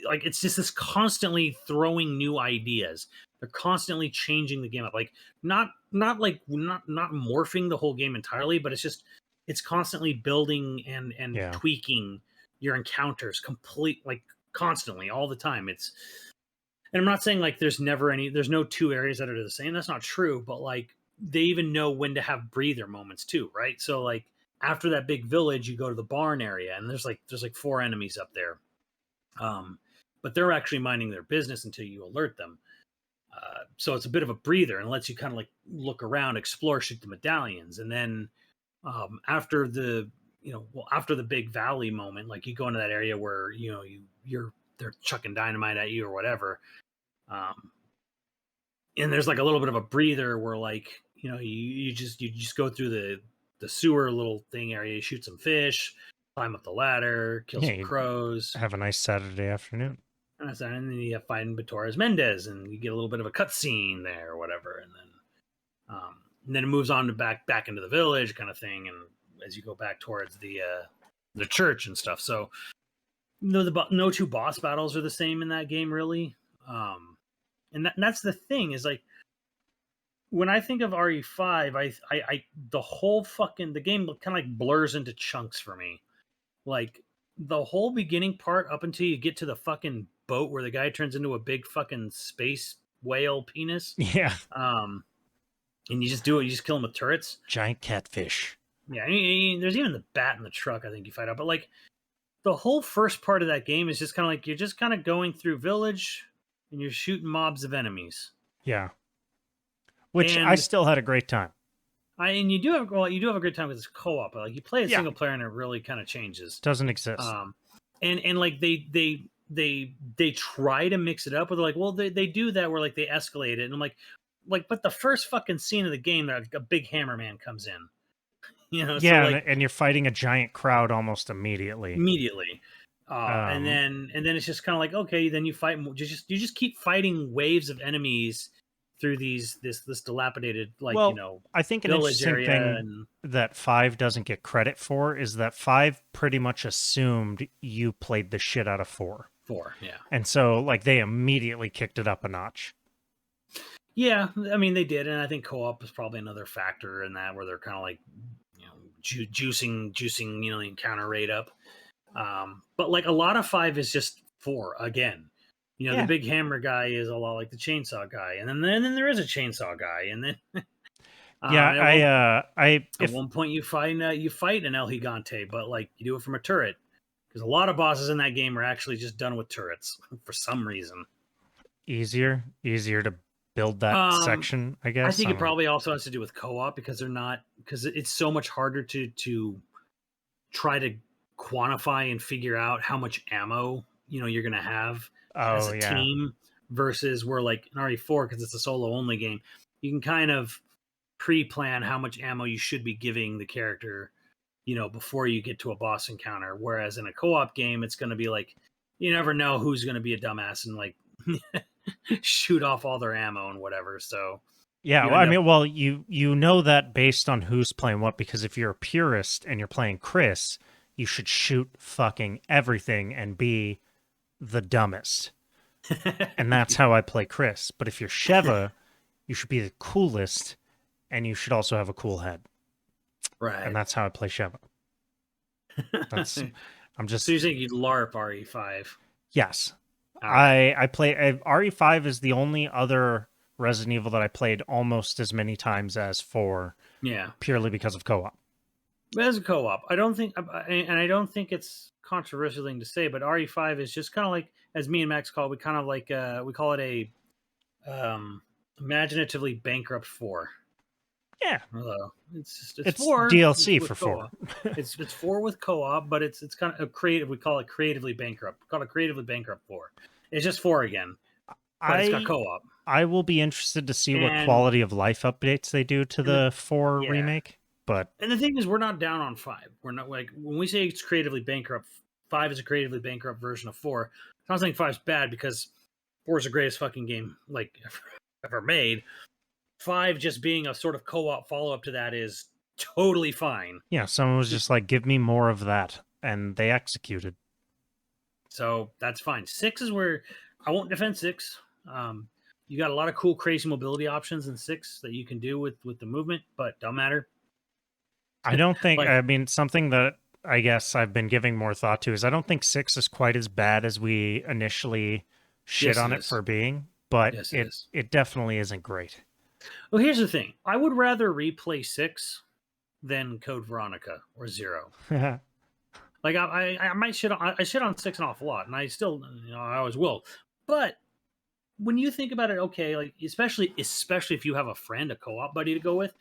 like, it's just this constantly throwing new ideas. They're constantly changing the game up. Like, not morphing the whole game entirely, but it's constantly building and tweaking your encounters constantly, all the time. And I'm not saying like there's no 2 areas that are the same. That's not true, but like they even know when to have breather moments too, right? So like after that big village, you go to the barn area, and there's like 4 enemies up there. But they're actually minding their business until you alert them. So it's a bit of a breather and lets you kind of like look around, explore, shoot the medallions, and then after the big valley moment, like you go into that area where they're chucking dynamite at you or whatever, and there's like a little bit of a breather where like you just go through the sewer little thing area, you shoot some fish, climb up the ladder, kill some crows, have a nice Saturday afternoon. And then you find Torres Mendez, and you get a little bit of a cutscene there or whatever, and then it moves on to back into the village kind of thing, and as you go back towards the church and stuff. So no 2 boss battles are the same in that game, really. And that's the thing, is like when I think of RE5, I the whole the game kind of like blurs into chunks for me. Like the whole beginning part up until you get to the fucking boat where the guy turns into a big fucking space whale penis. Yeah. And you just do it. You just kill him with turrets. Giant catfish. Yeah. I mean, there's even the bat in the truck, I think you fight out. But like the whole first part of that game is just kind of like you're just kind of going through village and you're shooting mobs of enemies. Yeah. Which I still had a great time. And you do have a great time with this co-op. But like you play a single player and it really kind of changes. Doesn't exist. And like they try to mix it up with like, well, they do that where like they escalate it, and I'm like, but the first fucking scene of the game, like a big hammer man comes in, Yeah, so like, and you're fighting a giant crowd almost immediately. And then it's just kind of like, okay, then you fight. You just keep fighting waves of enemies through this dilapidated I think an village interesting area, thing and that 5 doesn't get credit for is that 5 pretty much assumed you played the shit out of 4. 4, yeah. And so, like, they immediately kicked it up a notch. Yeah, I mean, they did, and I think co-op is probably another factor in that, where they're kind of like, juicing, the encounter rate up. But like a lot of 5 is just 4 again. The big hammer guy is a lot like the chainsaw guy, and then there is a chainsaw guy, and then at one point you fight an El Gigante, but like you do it from a turret, because a lot of bosses in that game are actually just done with turrets for some reason. Easier to build that section, I guess. I think it probably also has to do with co-op, because it's so much harder to try to quantify and figure out how much ammo you're gonna have as a team, versus where like in RE4, because it's a solo only game, you can kind of pre-plan how much ammo you should be giving the character before you get to a boss encounter, whereas in a co-op game it's going to be like you never know who's going to be a dumbass and like shoot off all their ammo and whatever. So yeah, well, I mean, you know that based on who's playing what, because if you're a purist and you're playing Chris, you should shoot fucking everything and be the dumbest. And that's how I play Chris. But if you're Sheva, you should be the coolest, and you should also have a cool head. Right. And that's how I play Sheva. So you're saying you'd LARP RE5? Yes. Right. I play RE5 is the only other Resident Evil that I played almost as many times as 4. Yeah. Purely because of co-op. As a co-op, I don't think it's controversial thing to say, but RE5 is just kind of like, as me and Max call it, we call it a imaginatively bankrupt 4. Yeah. Although it's 4 DLC for 4. it's 4 with co-op, but it's kind of a creative. We call it creatively bankrupt. We call it creatively bankrupt 4. It's just 4 again, but it's got co-op. I will be interested to see what quality of life updates they do to the 4 remake. And the thing is, we're not down on 5. We're not, like, when we say it's creatively bankrupt, 5 is a creatively bankrupt version of 4. I'm not saying 5's bad, because 4 is the greatest fucking game like ever made. 5 just being a sort of co-op follow-up to that is totally fine. Yeah, someone was just like, give me more of that, and they executed. So that's fine. 6 is where I won't defend 6. You got a lot of cool, crazy mobility options in 6 that you can do with the movement, but don't matter. I don't think, I mean, something that I guess I've been giving more thought to is I don't think 6 is quite as bad as we initially shit on it for being, but it definitely isn't great. Well, here's the thing. I would rather replay 6 than Code Veronica or 0. Like, I might shit on 6 an awful lot, and I still, I always will. But when you think about it, okay, like, especially if you have a friend, a co-op buddy to go with,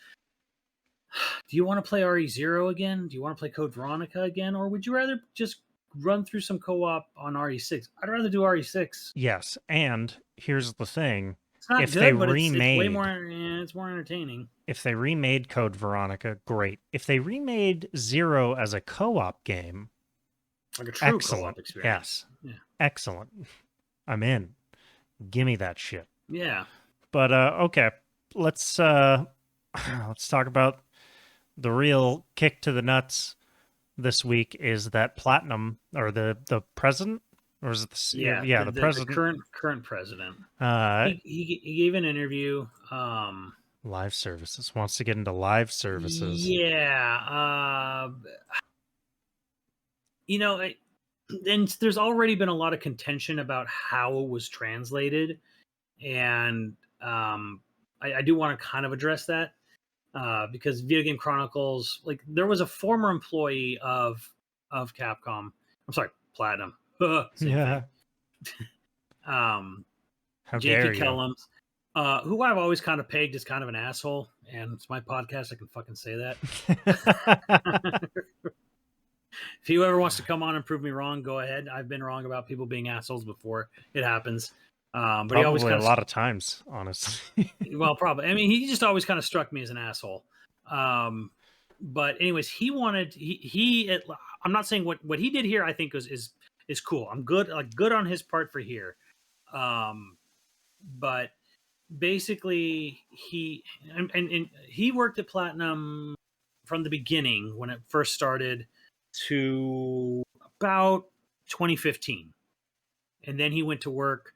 do you want to play RE0 again? Do you want to play Code Veronica again? Or would you rather just run through some co-op on RE6? I'd rather do RE6. Yes, and here's the thing. It's not good, but it's way more, it's more entertaining. If they remade Code Veronica, great. If they remade 0 as a co-op game, like a true co-op experience. Yes. Yeah. Excellent. I'm in. Gimme that shit. Yeah. But okay, let's talk about the real kick to the nuts this week. Is that Platinum, or the president, or is it the president? The current president. He gave an interview. Live services, wants to get into live services. Yeah. And there's already been a lot of contention about how it was translated, and I do want to kind of address that. Because Video Game Chronicles, like, there was a former employee of Capcom. I'm sorry, Platinum. Yeah. How dare JP you? Kellums, who I've always kind of pegged as kind of an asshole, and it's my podcast, I can fucking say that. If you ever wants to come on and prove me wrong, go ahead. I've been wrong about people being assholes before. It happens. But probably he always a lot of times, honestly. Well, probably. I mean, he just always kind of struck me as an asshole. But anyways, I'm not saying what he did here, I think is cool. I'm good on his part for here. But basically and he worked at Platinum from the beginning when it first started to about 2015, and then he went to work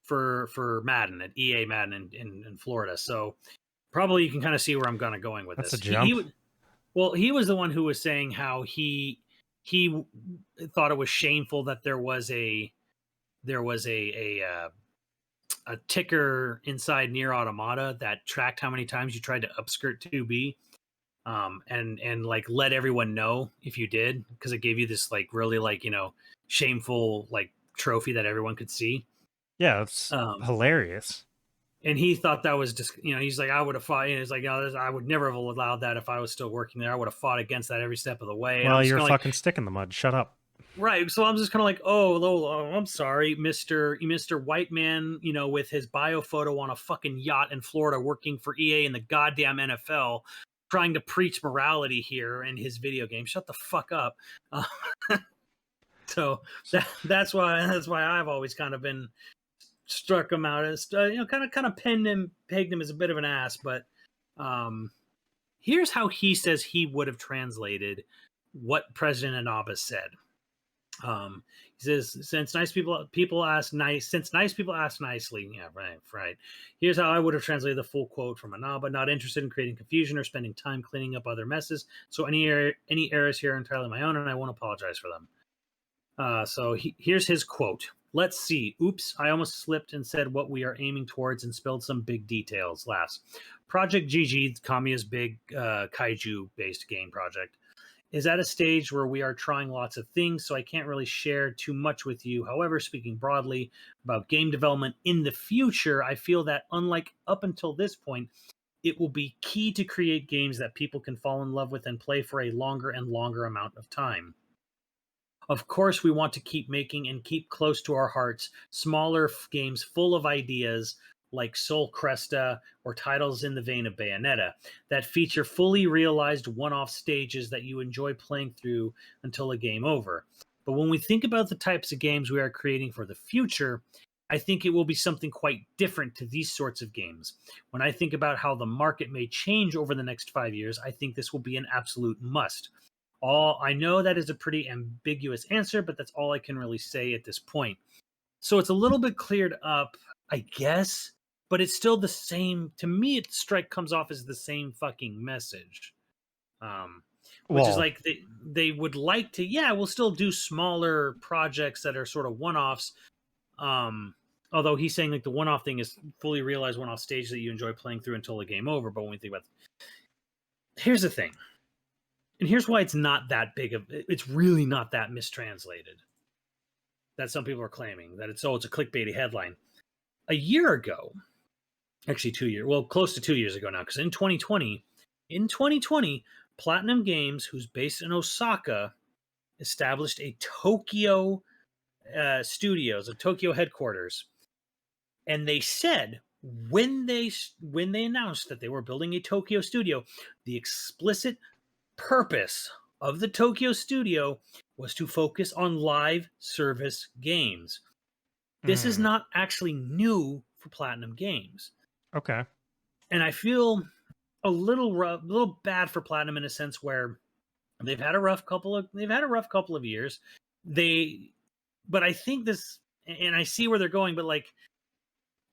for Madden at EA Madden in Florida. So probably you can kind of see where I'm kind of going with That's this. a jump. He was the one who was saying how he thought it was shameful that there was a ticker inside Near Automata that tracked how many times you tried to upskirt 2B, and like let everyone know if you did, because it gave you this like really like shameful like trophy that everyone could see. Yeah, it's hilarious. And he thought that was just he's like, I would have fought. He's like, I would never have allowed that if I was still working there. I would have fought against that every step of the way. Well, and you're a like, fucking stick in the mud. Shut up. Right. So I'm just kind of like, oh, I'm sorry, Mr. White Man, with his bio photo on a fucking yacht in Florida working for EA and the goddamn NFL, trying to preach morality here in his video game. Shut the fuck up. So that's why I've always kind of been struck him out as kind of pegged him as a bit of an ass. But here's how he says he would have translated what President Inaba said. He says, since nice people ask nicely. Yeah, right. Here's how I would have translated the full quote from Inaba: not interested in creating confusion or spending time cleaning up other messes. So any errors here are entirely my own, and I won't apologize for them. So here's his quote. Let's see. Oops, I almost slipped and said what we are aiming towards and spilled some big details. Laughs. Project GG, Kamiya's big kaiju-based game project, is at a stage where we are trying lots of things, so I can't really share too much with you. However, speaking broadly about game development in the future, I feel that unlike up until this point, it will be key to create games that people can fall in love with and play for a longer and longer amount of time. Of course, we want to keep making and keep close to our hearts smaller games full of ideas like Sol Cresta or titles in the vein of Bayonetta that feature fully realized one-off stages that you enjoy playing through until a game over. But when we think about the types of games we are creating for the future, I think it will be something quite different to these sorts of games. When I think about how the market may change over the next 5 years, I think this will be an absolute must. I know that is a pretty ambiguous answer, but that's all I can really say at this point. So it's a little bit cleared up, I guess, but it's still the same. To me, Strike comes off as the same fucking message, which is like they would like to. Yeah, we'll still do smaller projects that are sort of one-offs. Although he's saying like the one-off thing is fully realized one-off stage that you enjoy playing through until the game over. But when we think about, here's the thing. And here's why it's not that big of, it's really not that mistranslated that some people are claiming that it's a clickbaity headline. A year ago, actually 2 years, well, close to 2 years ago now, because in 2020, Platinum Games, who's based in Osaka, established a Tokyo studios, a Tokyo headquarters. And they said when they announced that they were building a Tokyo studio, the explicit purpose of the Tokyo studio was to focus on live service games. This is not actually new for Platinum Games. Okay. And I feel a little bad for Platinum in a sense where they've had a rough couple of years. But I think this, and I see where they're going, but like,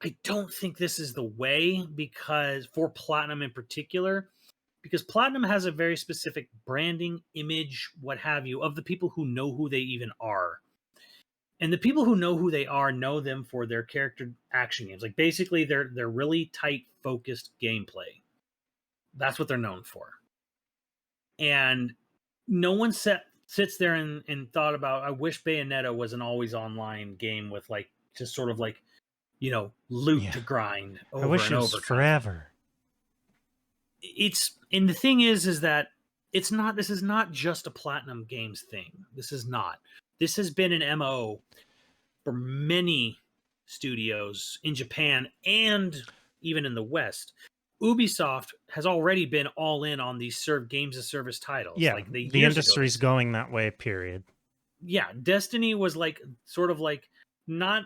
I don't think this is the way, because for Platinum in particular, because Platinum has a very specific branding, image, what have you, of the people who know who they even are. And the people who know who they are know them for their character action games. Like basically they're really tight, focused gameplay. That's what they're known for. And no one sits there and thought about, I wish Bayonetta was an always online game with like just sort of like, loot to grind over and over. I wish it was forever. And the thing is that this is not just a Platinum Games thing. This is not. This has been an MO for many studios in Japan and even in the West. Ubisoft has already been all in on these games as service titles. Yeah, like the industry's going that way, period. Yeah, Destiny was like sort of like not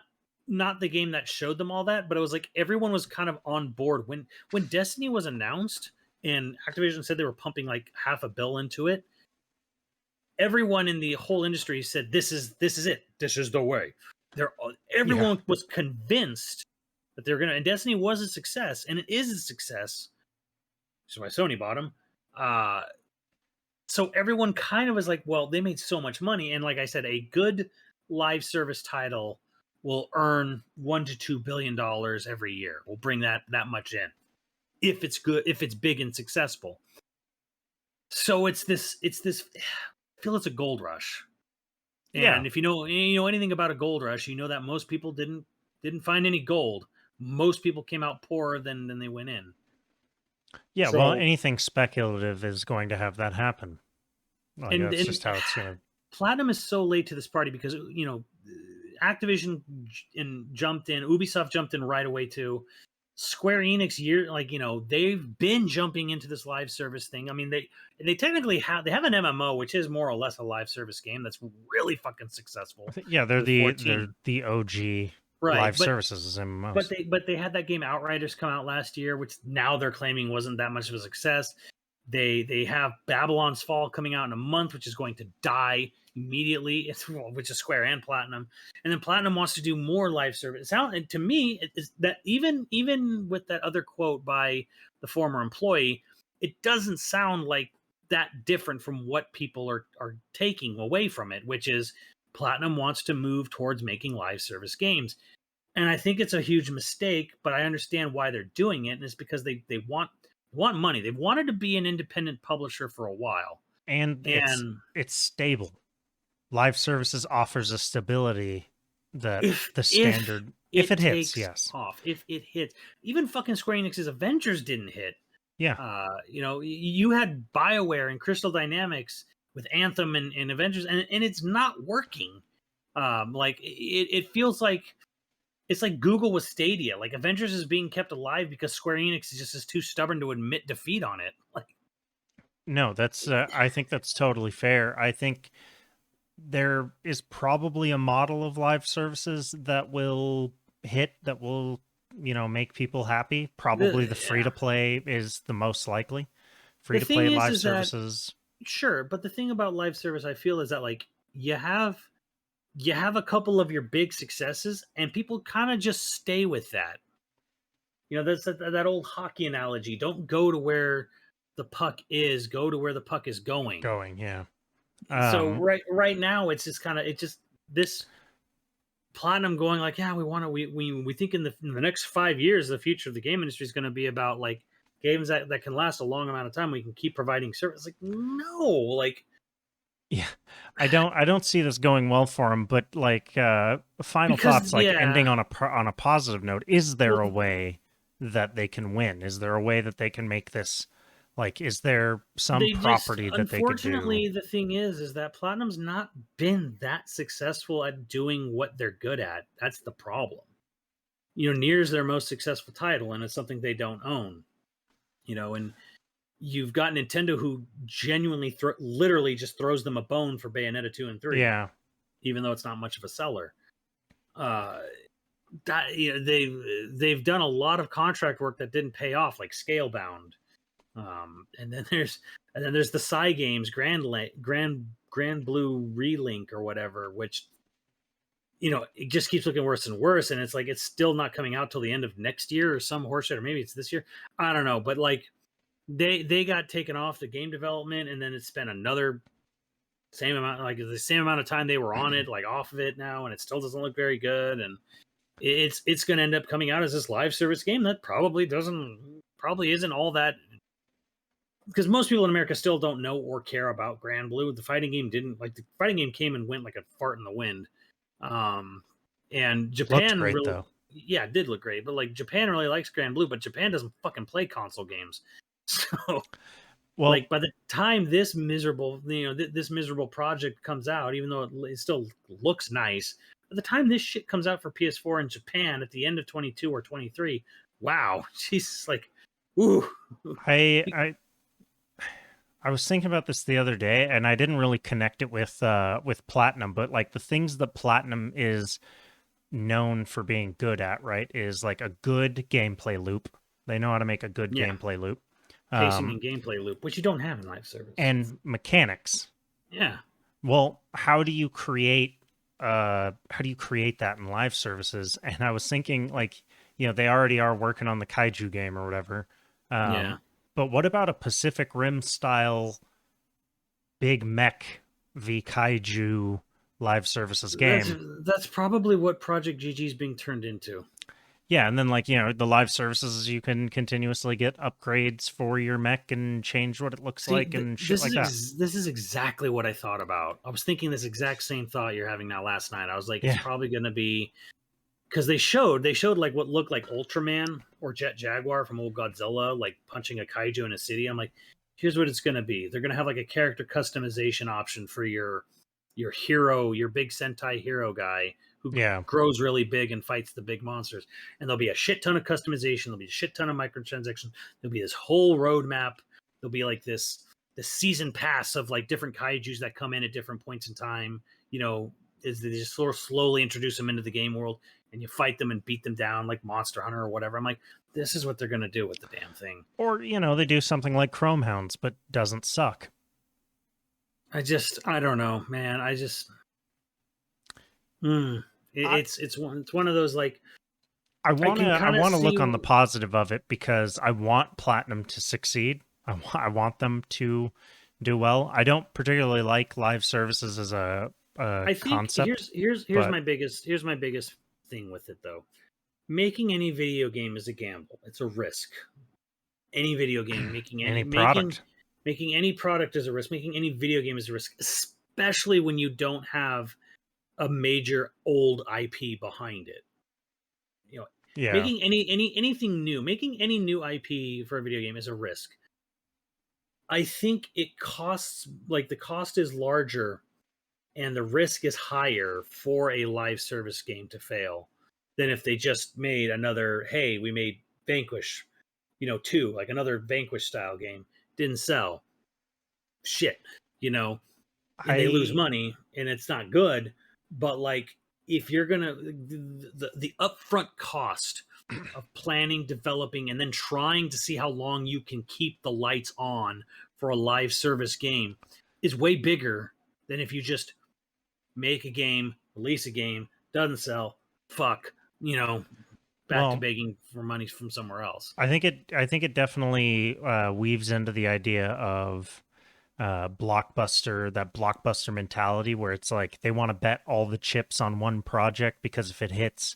not the game that showed them all that, but it was like everyone was kind of on board when Destiny was announced and Activision said they were pumping like $500 million into it. Everyone in the whole industry said, this is it. This is the way. Everyone was convinced that they're gonna, and Destiny was a success, and it is a success. Which is why Sony bought them. So everyone kind of was like, well, they made so much money, and like I said, a good live service title will earn $1 to $2 billion every year. We'll bring that much in if it's good, if it's big and successful. So it's this. I feel it's a gold rush. And if you know anything about a gold rush, you know that most people didn't find any gold. Most people came out poorer than they went in. Yeah, so, well, anything speculative is going to have that happen. Like, that's just how it's going to. Platinum is so late to this party because Activision jumped in, Ubisoft jumped in right away too. Square Enix, they've been jumping into this live service thing. I mean, they technically have an MMO, which is more or less a live service game that's really fucking successful. Yeah, they're the OG live services MMOs. But they had that game Outriders come out last year, which now they're claiming wasn't that much of a success. They have Babylon's Fall coming out in a month, which is going to die immediately, which is Square and Platinum. And then Platinum wants to do more live service. To me, is that even with that other quote by the former employee, it doesn't sound like that different from what people are taking away from it, which is Platinum wants to move towards making live service games. And I think it's a huge mistake, but I understand why they're doing it, and it's because they want money. They've wanted to be an independent publisher for a while. And it's stable. Live services offers a stability that the standard if it hits, yes. Off. If it hits. Even fucking Square Enix's Avengers didn't hit. Yeah. You had BioWare and Crystal Dynamics with Anthem and Avengers, and it's not working. It feels like it's like Google with Stadia. Like Avengers is being kept alive because Square Enix is too stubborn to admit defeat on it. No, that's I think that's totally fair. I think there is probably a model of live services that will hit, that will, make people happy. Probably the free-to-play is the most likely. Free-to-play live services. Sure, but the thing about live service, I feel, is that like you have a couple of your big successes, and people kind of just stay with that. That's that old hockey analogy. Don't go to where the puck is. Go to where the puck is going. Yeah. So right now it's just this Platinum going like, yeah, we think in the next 5 years the future of the game industry is going to be about like games that can last a long amount of time. We can keep providing service. Like no, yeah, I don't see this going well for them. But final thoughts, ending on a positive note. Is there a way that they can win? Is there a way that they can make this? Is there some property that they could do? Unfortunately, the thing is that Platinum's not been that successful at doing what they're good at. That's the problem. Nier's their most successful title, and it's something they don't own. And you've got Nintendo, who genuinely literally just throws them a bone for Bayonetta 2 and 3. Yeah. Even though it's not much of a seller. They've done a lot of contract work that didn't pay off, like Scalebound. And then there's the Psy Games Grand Blue Relink or whatever, which it just keeps looking worse and worse, and it's like it's still not coming out till the end of next year or some horseshit, or maybe it's this year. I don't know, but they got taken off the game development, and then it spent the same amount of time they were on it, off of it now, and it still doesn't look very good, and it's going to end up coming out as this live service game that probably isn't all that. Because most people in America still don't know or care about Grand Blue. The fighting game the fighting game came and went like a fart in the wind. And Japan great, really, though. Yeah, it did look great. But Japan really likes Grand Blue, but Japan doesn't fucking play console games. So, by the time this miserable project comes out, even though it still looks nice, by the time this shit comes out for PS4 in Japan at the end of 22 or 23, wow, Jesus, ooh. I was thinking about this the other day, and I didn't really connect it with Platinum, but the things that Platinum is known for being good at, right, is like a good gameplay loop. They know how to make a good Yeah. gameplay loop. Pacing and gameplay loop, which you don't have in live service. And mechanics. Yeah. Well, how do you create that in live services? And I was thinking, like, you know, they already are working on the kaiju game or whatever. Yeah. But what about a Pacific Rim style big mech v kaiju live services game? That's probably what Project GG is being turned into. Yeah, and then, like, you know, the live services, you can continuously get upgrades for your mech and change what it looks like and shit like that. This is exactly what I thought about. I was thinking this exact same thought you're having now last night. I was like, it's probably going to be, because they showed like what looked like Ultraman or Jet Jaguar from old Godzilla, like punching a kaiju in a city. I'm like, here's what it's going to be. They're going to have like a character customization option for your hero, your big Sentai hero guy who grows really big and fights the big monsters. And there'll be a shit ton of customization. There'll be a shit ton of microtransactions. There'll be this whole roadmap. There'll be like this season pass of like different kaijus that come in at different points in time. You know, is they just sort of slowly introduce them into the game world, and you fight them and beat them down like Monster Hunter or whatever. I'm like, this is what they're going to do with the damn thing. Or, you know, they do something like Chrome Hounds, but doesn't suck. I don't know, man. It's one of those, like, I want to look on the positive of it because I want Platinum to succeed. I want them to do well. I don't particularly like live services as a concept. Here's my biggest thing with it, though. Making any video game is a gamble. It's a risk. Any video game, making any product. Making any product is a risk. Making any video game is a risk, especially when you don't have a major old IP behind it. You know, making anything new, making any new IP for a video game is a risk. I think it costs, like, the cost is larger and the risk is higher for a live service game to fail than if they just made another, hey, we made Vanquish, 2, like another Vanquish style game. Didn't sell. Shit, and they lose money and it's not good. But, like, if you're gonna, the upfront cost of planning, developing, and then trying to see how long you can keep the lights on for a live service game is way bigger than if you just make a game, release a game, doesn't sell, back to begging for money from somewhere else. I think it definitely weaves into the idea of blockbuster mentality, where it's like they want to bet all the chips on one project because if it hits,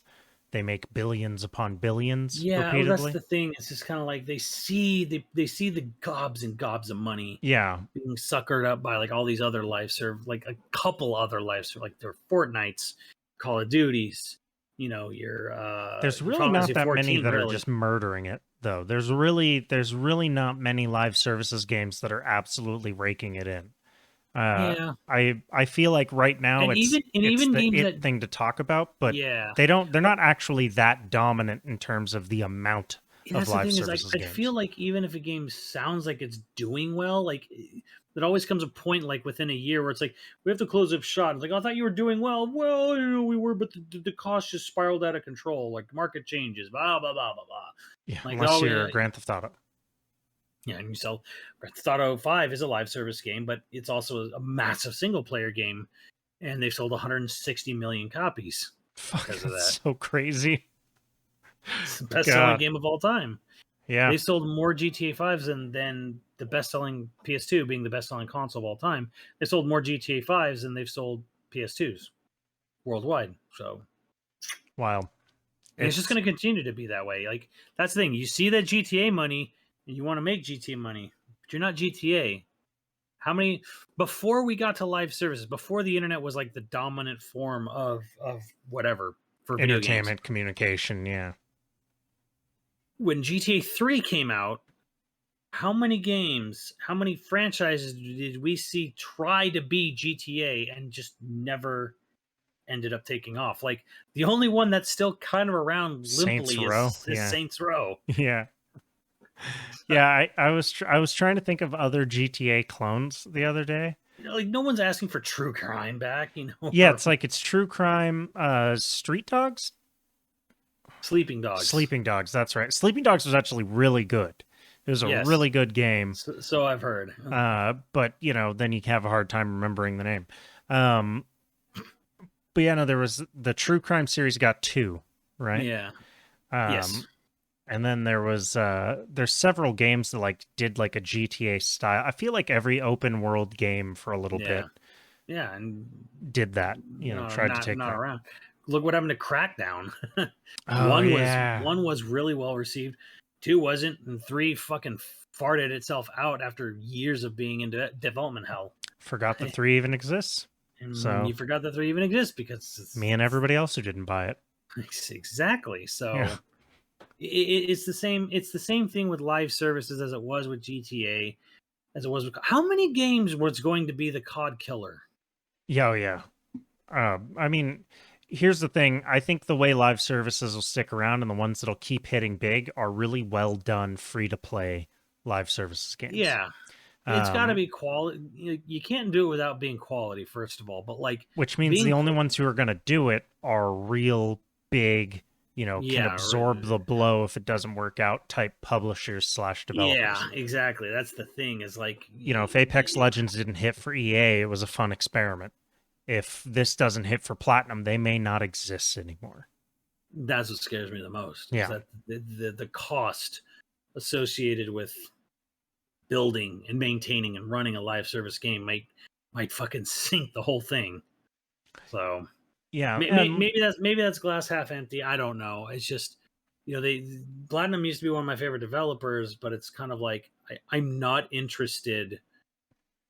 they make billions upon billions. Repeatedly. Well, that's the thing. It's just kind of like they see the gobs and gobs of money. Being suckered up by like all these other live serve, like a couple other live serve, like their Fortnites, Call of Duties. There's really not that many that are just murdering it, though. There's really not many live services games that are absolutely raking it in. I feel like right now it's the thing to talk about, but they're not actually that dominant in terms of the amount of live services games. I feel like even if a game sounds like it's doing well, like, there always comes a point, like, within a year where it's like, we have to close up shop. It's like, I thought you were doing well. Well, we were, but the cost just spiraled out of control. Like, market changes, blah, blah, blah, blah, blah. Yeah, like, unless you're Grand Theft Auto. Yeah, and you sell Grand Theft Auto 5 is a live service game, but it's also a massive single-player game, and they've sold 160 million copies because of that. So crazy. It's the best-selling game of all time. Yeah. They sold more GTA 5s than the best-selling PS2, being the best-selling console of all time. They sold more GTA 5s than they've sold PS2s worldwide. So, wow. It's just going to continue to be that way. Like, that's the thing. You see that GTA money, and you want to make GTA money, but you're not GTA. How many... Before we got to live services, before the internet was, like, the dominant form of whatever for entertainment, communication, yeah. When GTA 3 came out, how many games, how many franchises did we see try to be GTA and just never ended up taking off? Like, the only one that's still kind of around limply is Saints Row. Yeah. Yeah, I was trying to think of other GTA clones the other day. like no one's asking for True Crime back, Yeah, or it's like it's True Crime, Street Dogs, Sleeping Dogs. Sleeping Dogs. That's right. Sleeping Dogs was actually really good. It was a Yes. really good game. So I've heard. But then you have a hard time remembering the name. But yeah, no, there was the True Crime series got 2, right? Yeah. Yes. And then there's several games that like did like a GTA style. I feel like every open world game for a little bit. Yeah, and did that. Tried to take not that. around. Look what happened to Crackdown. Oh, one was really well received, 2 wasn't, and 3 fucking farted itself out after years of being in development hell. Forgot that 3 even exists. And So you forgot that 3 even exists because me and everybody else who didn't buy it. Exactly. So Yeah. it's the same. It's the same thing with live services as it was with GTA, as it was with. How many games was going to be the COD killer? Yeah, yeah. I mean, here's the thing. I think the way live services will stick around and the ones that'll keep hitting big are really well done, free to play live services games. Yeah. It's got to be quality. You can't do it without being quality, first of all. But like, which means the only ones who are going to do it are real big, can absorb the blow if it doesn't work out type publishers / developers. Yeah, exactly. That's the thing. Is like, if Apex Legends didn't hit for EA, it was a fun experiment. If this doesn't hit for Platinum, they may not exist anymore. That's what scares me the most. Yeah, is that the cost associated with building and maintaining and running a live service game might fucking sink the whole thing. So yeah, maybe that's glass half empty. I don't know. It's just Platinum used to be one of my favorite developers, but it's kind of like I'm not interested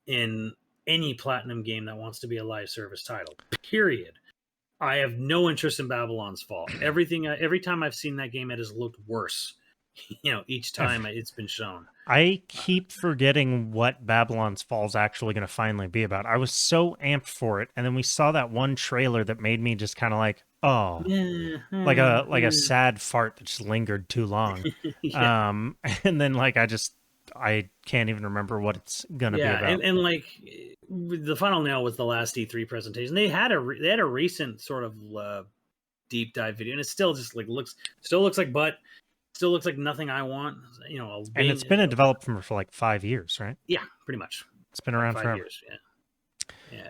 in any Platinum game that wants to be a live service title. Period. I have no interest in Babylon's Fall. Every time I've seen that game, it has looked worse. Each time it's been shown. I keep forgetting what Babylon's Fall is actually going to finally be about. I was so amped for it, and then we saw that one trailer that made me just kind of like, oh, like a sad fart that just lingered too long. Yeah. And then like I can't even remember what it's gonna be about. And like the final nail was the last E3 presentation. They had a recent sort of deep dive video, and it still just like looks like butt. Still looks like nothing I want. And it's been in development for like 5 years, right? Yeah, pretty much. It's been around 5 forever. years. Yeah.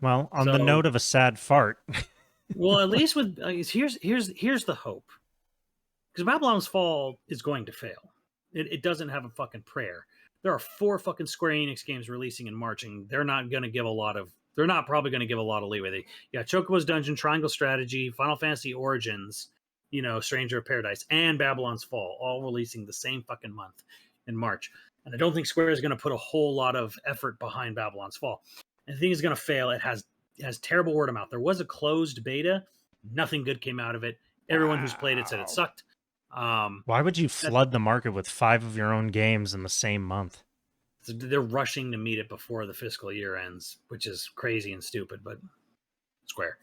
Well, on the note of a sad fart. Well, at least with here's the hope, because Babylon's Fall is going to fail. It doesn't have a fucking prayer. There are 4 fucking Square Enix games releasing in March, and they're not going to give a lot of. They're not probably going to give a lot of leeway. Chocobo's Dungeon, Triangle Strategy, Final Fantasy Origins, Stranger of Paradise, and Babylon's Fall, all releasing the same fucking month in March. And I don't think Square is going to put a whole lot of effort behind Babylon's Fall. And the thing is going to fail. It has terrible word of mouth. There was a closed beta. Nothing good came out of it. Everyone who's played it said it sucked. Why would you flood the market with 5 of your own games in the same month? They're rushing to meet it before the fiscal year ends, which is crazy and stupid, but Square.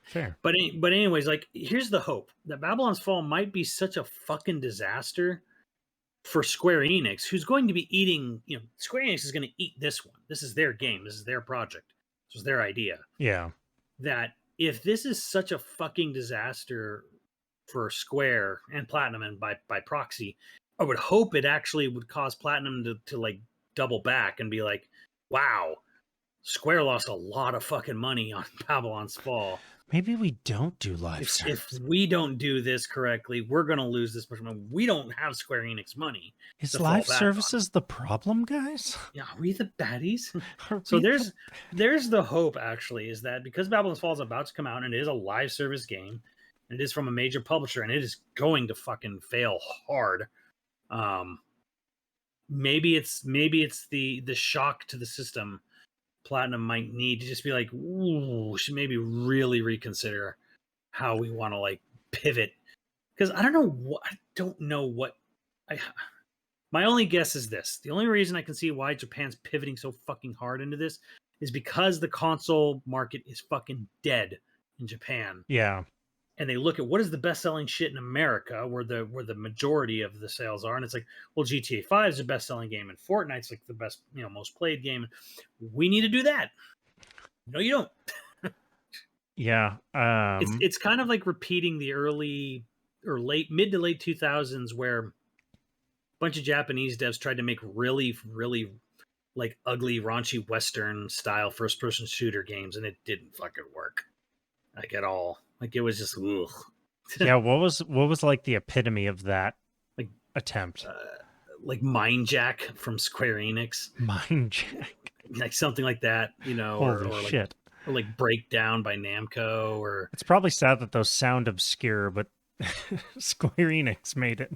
Fair. But anyways, like, here's the hope that Babylon's Fall might be such a fucking disaster for Square Enix, who's going to be eating, Square Enix is going to eat this one. This is their game. This is their project. This was their idea. Yeah. That if this is such a fucking disaster for Square and Platinum and by proxy, I would hope it actually would cause Platinum to like double back and be like, wow, Square lost a lot of fucking money on Babylon's Fall. Maybe we don't do live service. If we don't do this correctly, we're going to lose this much money. We don't have Square Enix money. Is live services the problem, guys? Yeah, are we the baddies? So there's the hope, actually, is that because Babylon's Fall is about to come out and it is a live service game, and it is from a major publisher, and it is going to fucking fail hard. Maybe it's the shock to the system Platinum might need to just be like, ooh, should maybe really reconsider how we want to like pivot, because I don't know what my only guess is this. The only reason I can see why Japan's pivoting so fucking hard into this is because the console market is fucking dead in Japan. Yeah. and they look at what is the best-selling shit in America, where the majority of the sales are, and it's like, well, GTA 5 is the best-selling game, and Fortnite's like the best, most played game. We need to do that. No, you don't. Yeah. It's kind of like repeating the early or mid to late 2000s, where a bunch of Japanese devs tried to make really, really like ugly, raunchy Western style first-person shooter games, and it didn't fucking work, like at all. Like it was just ugh. Yeah, what was like the epitome of that Like attempt? Like Mind Jack from Square Enix, Mind Jack. like something like that, Holy or shit. like Breakdown by Namco, or It's probably sad that those sound obscure, but Square Enix made it.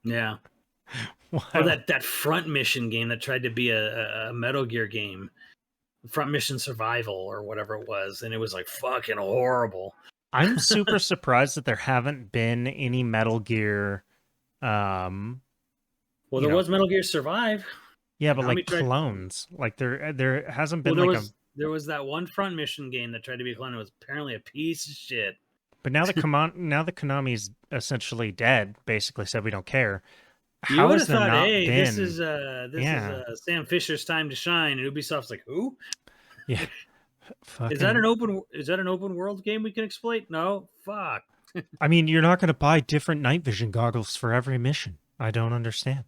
yeah. Wow. Or that Front Mission game that tried to be a Metal Gear game, Front Mission Survival or whatever it was, and it was like fucking horrible. I'm super surprised that there haven't been any Metal Gear. Well, there was Metal Gear Survive. Yeah, but like clones. Like there hasn't been there was that one Front Mission game that tried to be a clone. It was apparently a piece of shit. But now the Konami's essentially dead. Basically said we don't care. You would have thought, hey, this is Sam Fisher's time to shine, and Ubisoft's like, who? Yeah. Is that an open world game we can exploit? No, fuck. I mean, you're not going to buy different night vision goggles for every mission. I don't understand.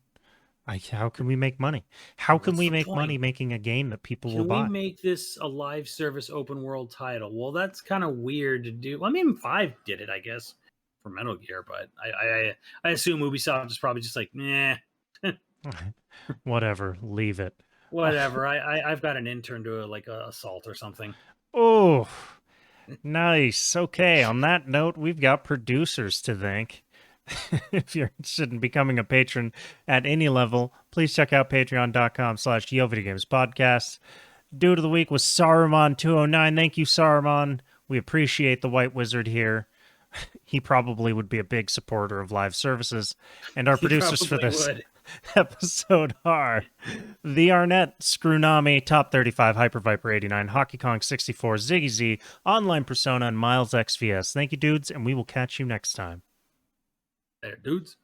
How can we make money? How can we make money making a game that people will buy? Can we make this a live service open world title? Well, that's kind of weird to do. I mean, 5 did it, I guess, for Metal Gear, but I assume Ubisoft is probably just like, nah. Whatever, leave it. Whatever. I've got an intern to like Assault or something. Oh, nice. Okay, on that note, we've got producers to thank. If you're interested in becoming a patron at any level, please check out patreon.com/YoVideogames podcast. Dude of the week was Saruman209. Thank you, Saruman. We appreciate the White Wizard here. He probably would be a big supporter of live services. And our producers for this episode are The Arnett, Screwnami, Top 35, Hyper Viper 89, Hockey Kong 64, Ziggy Z, Online Persona, and Miles XVS. Thank you, dudes, and we will catch you next time. There, dudes.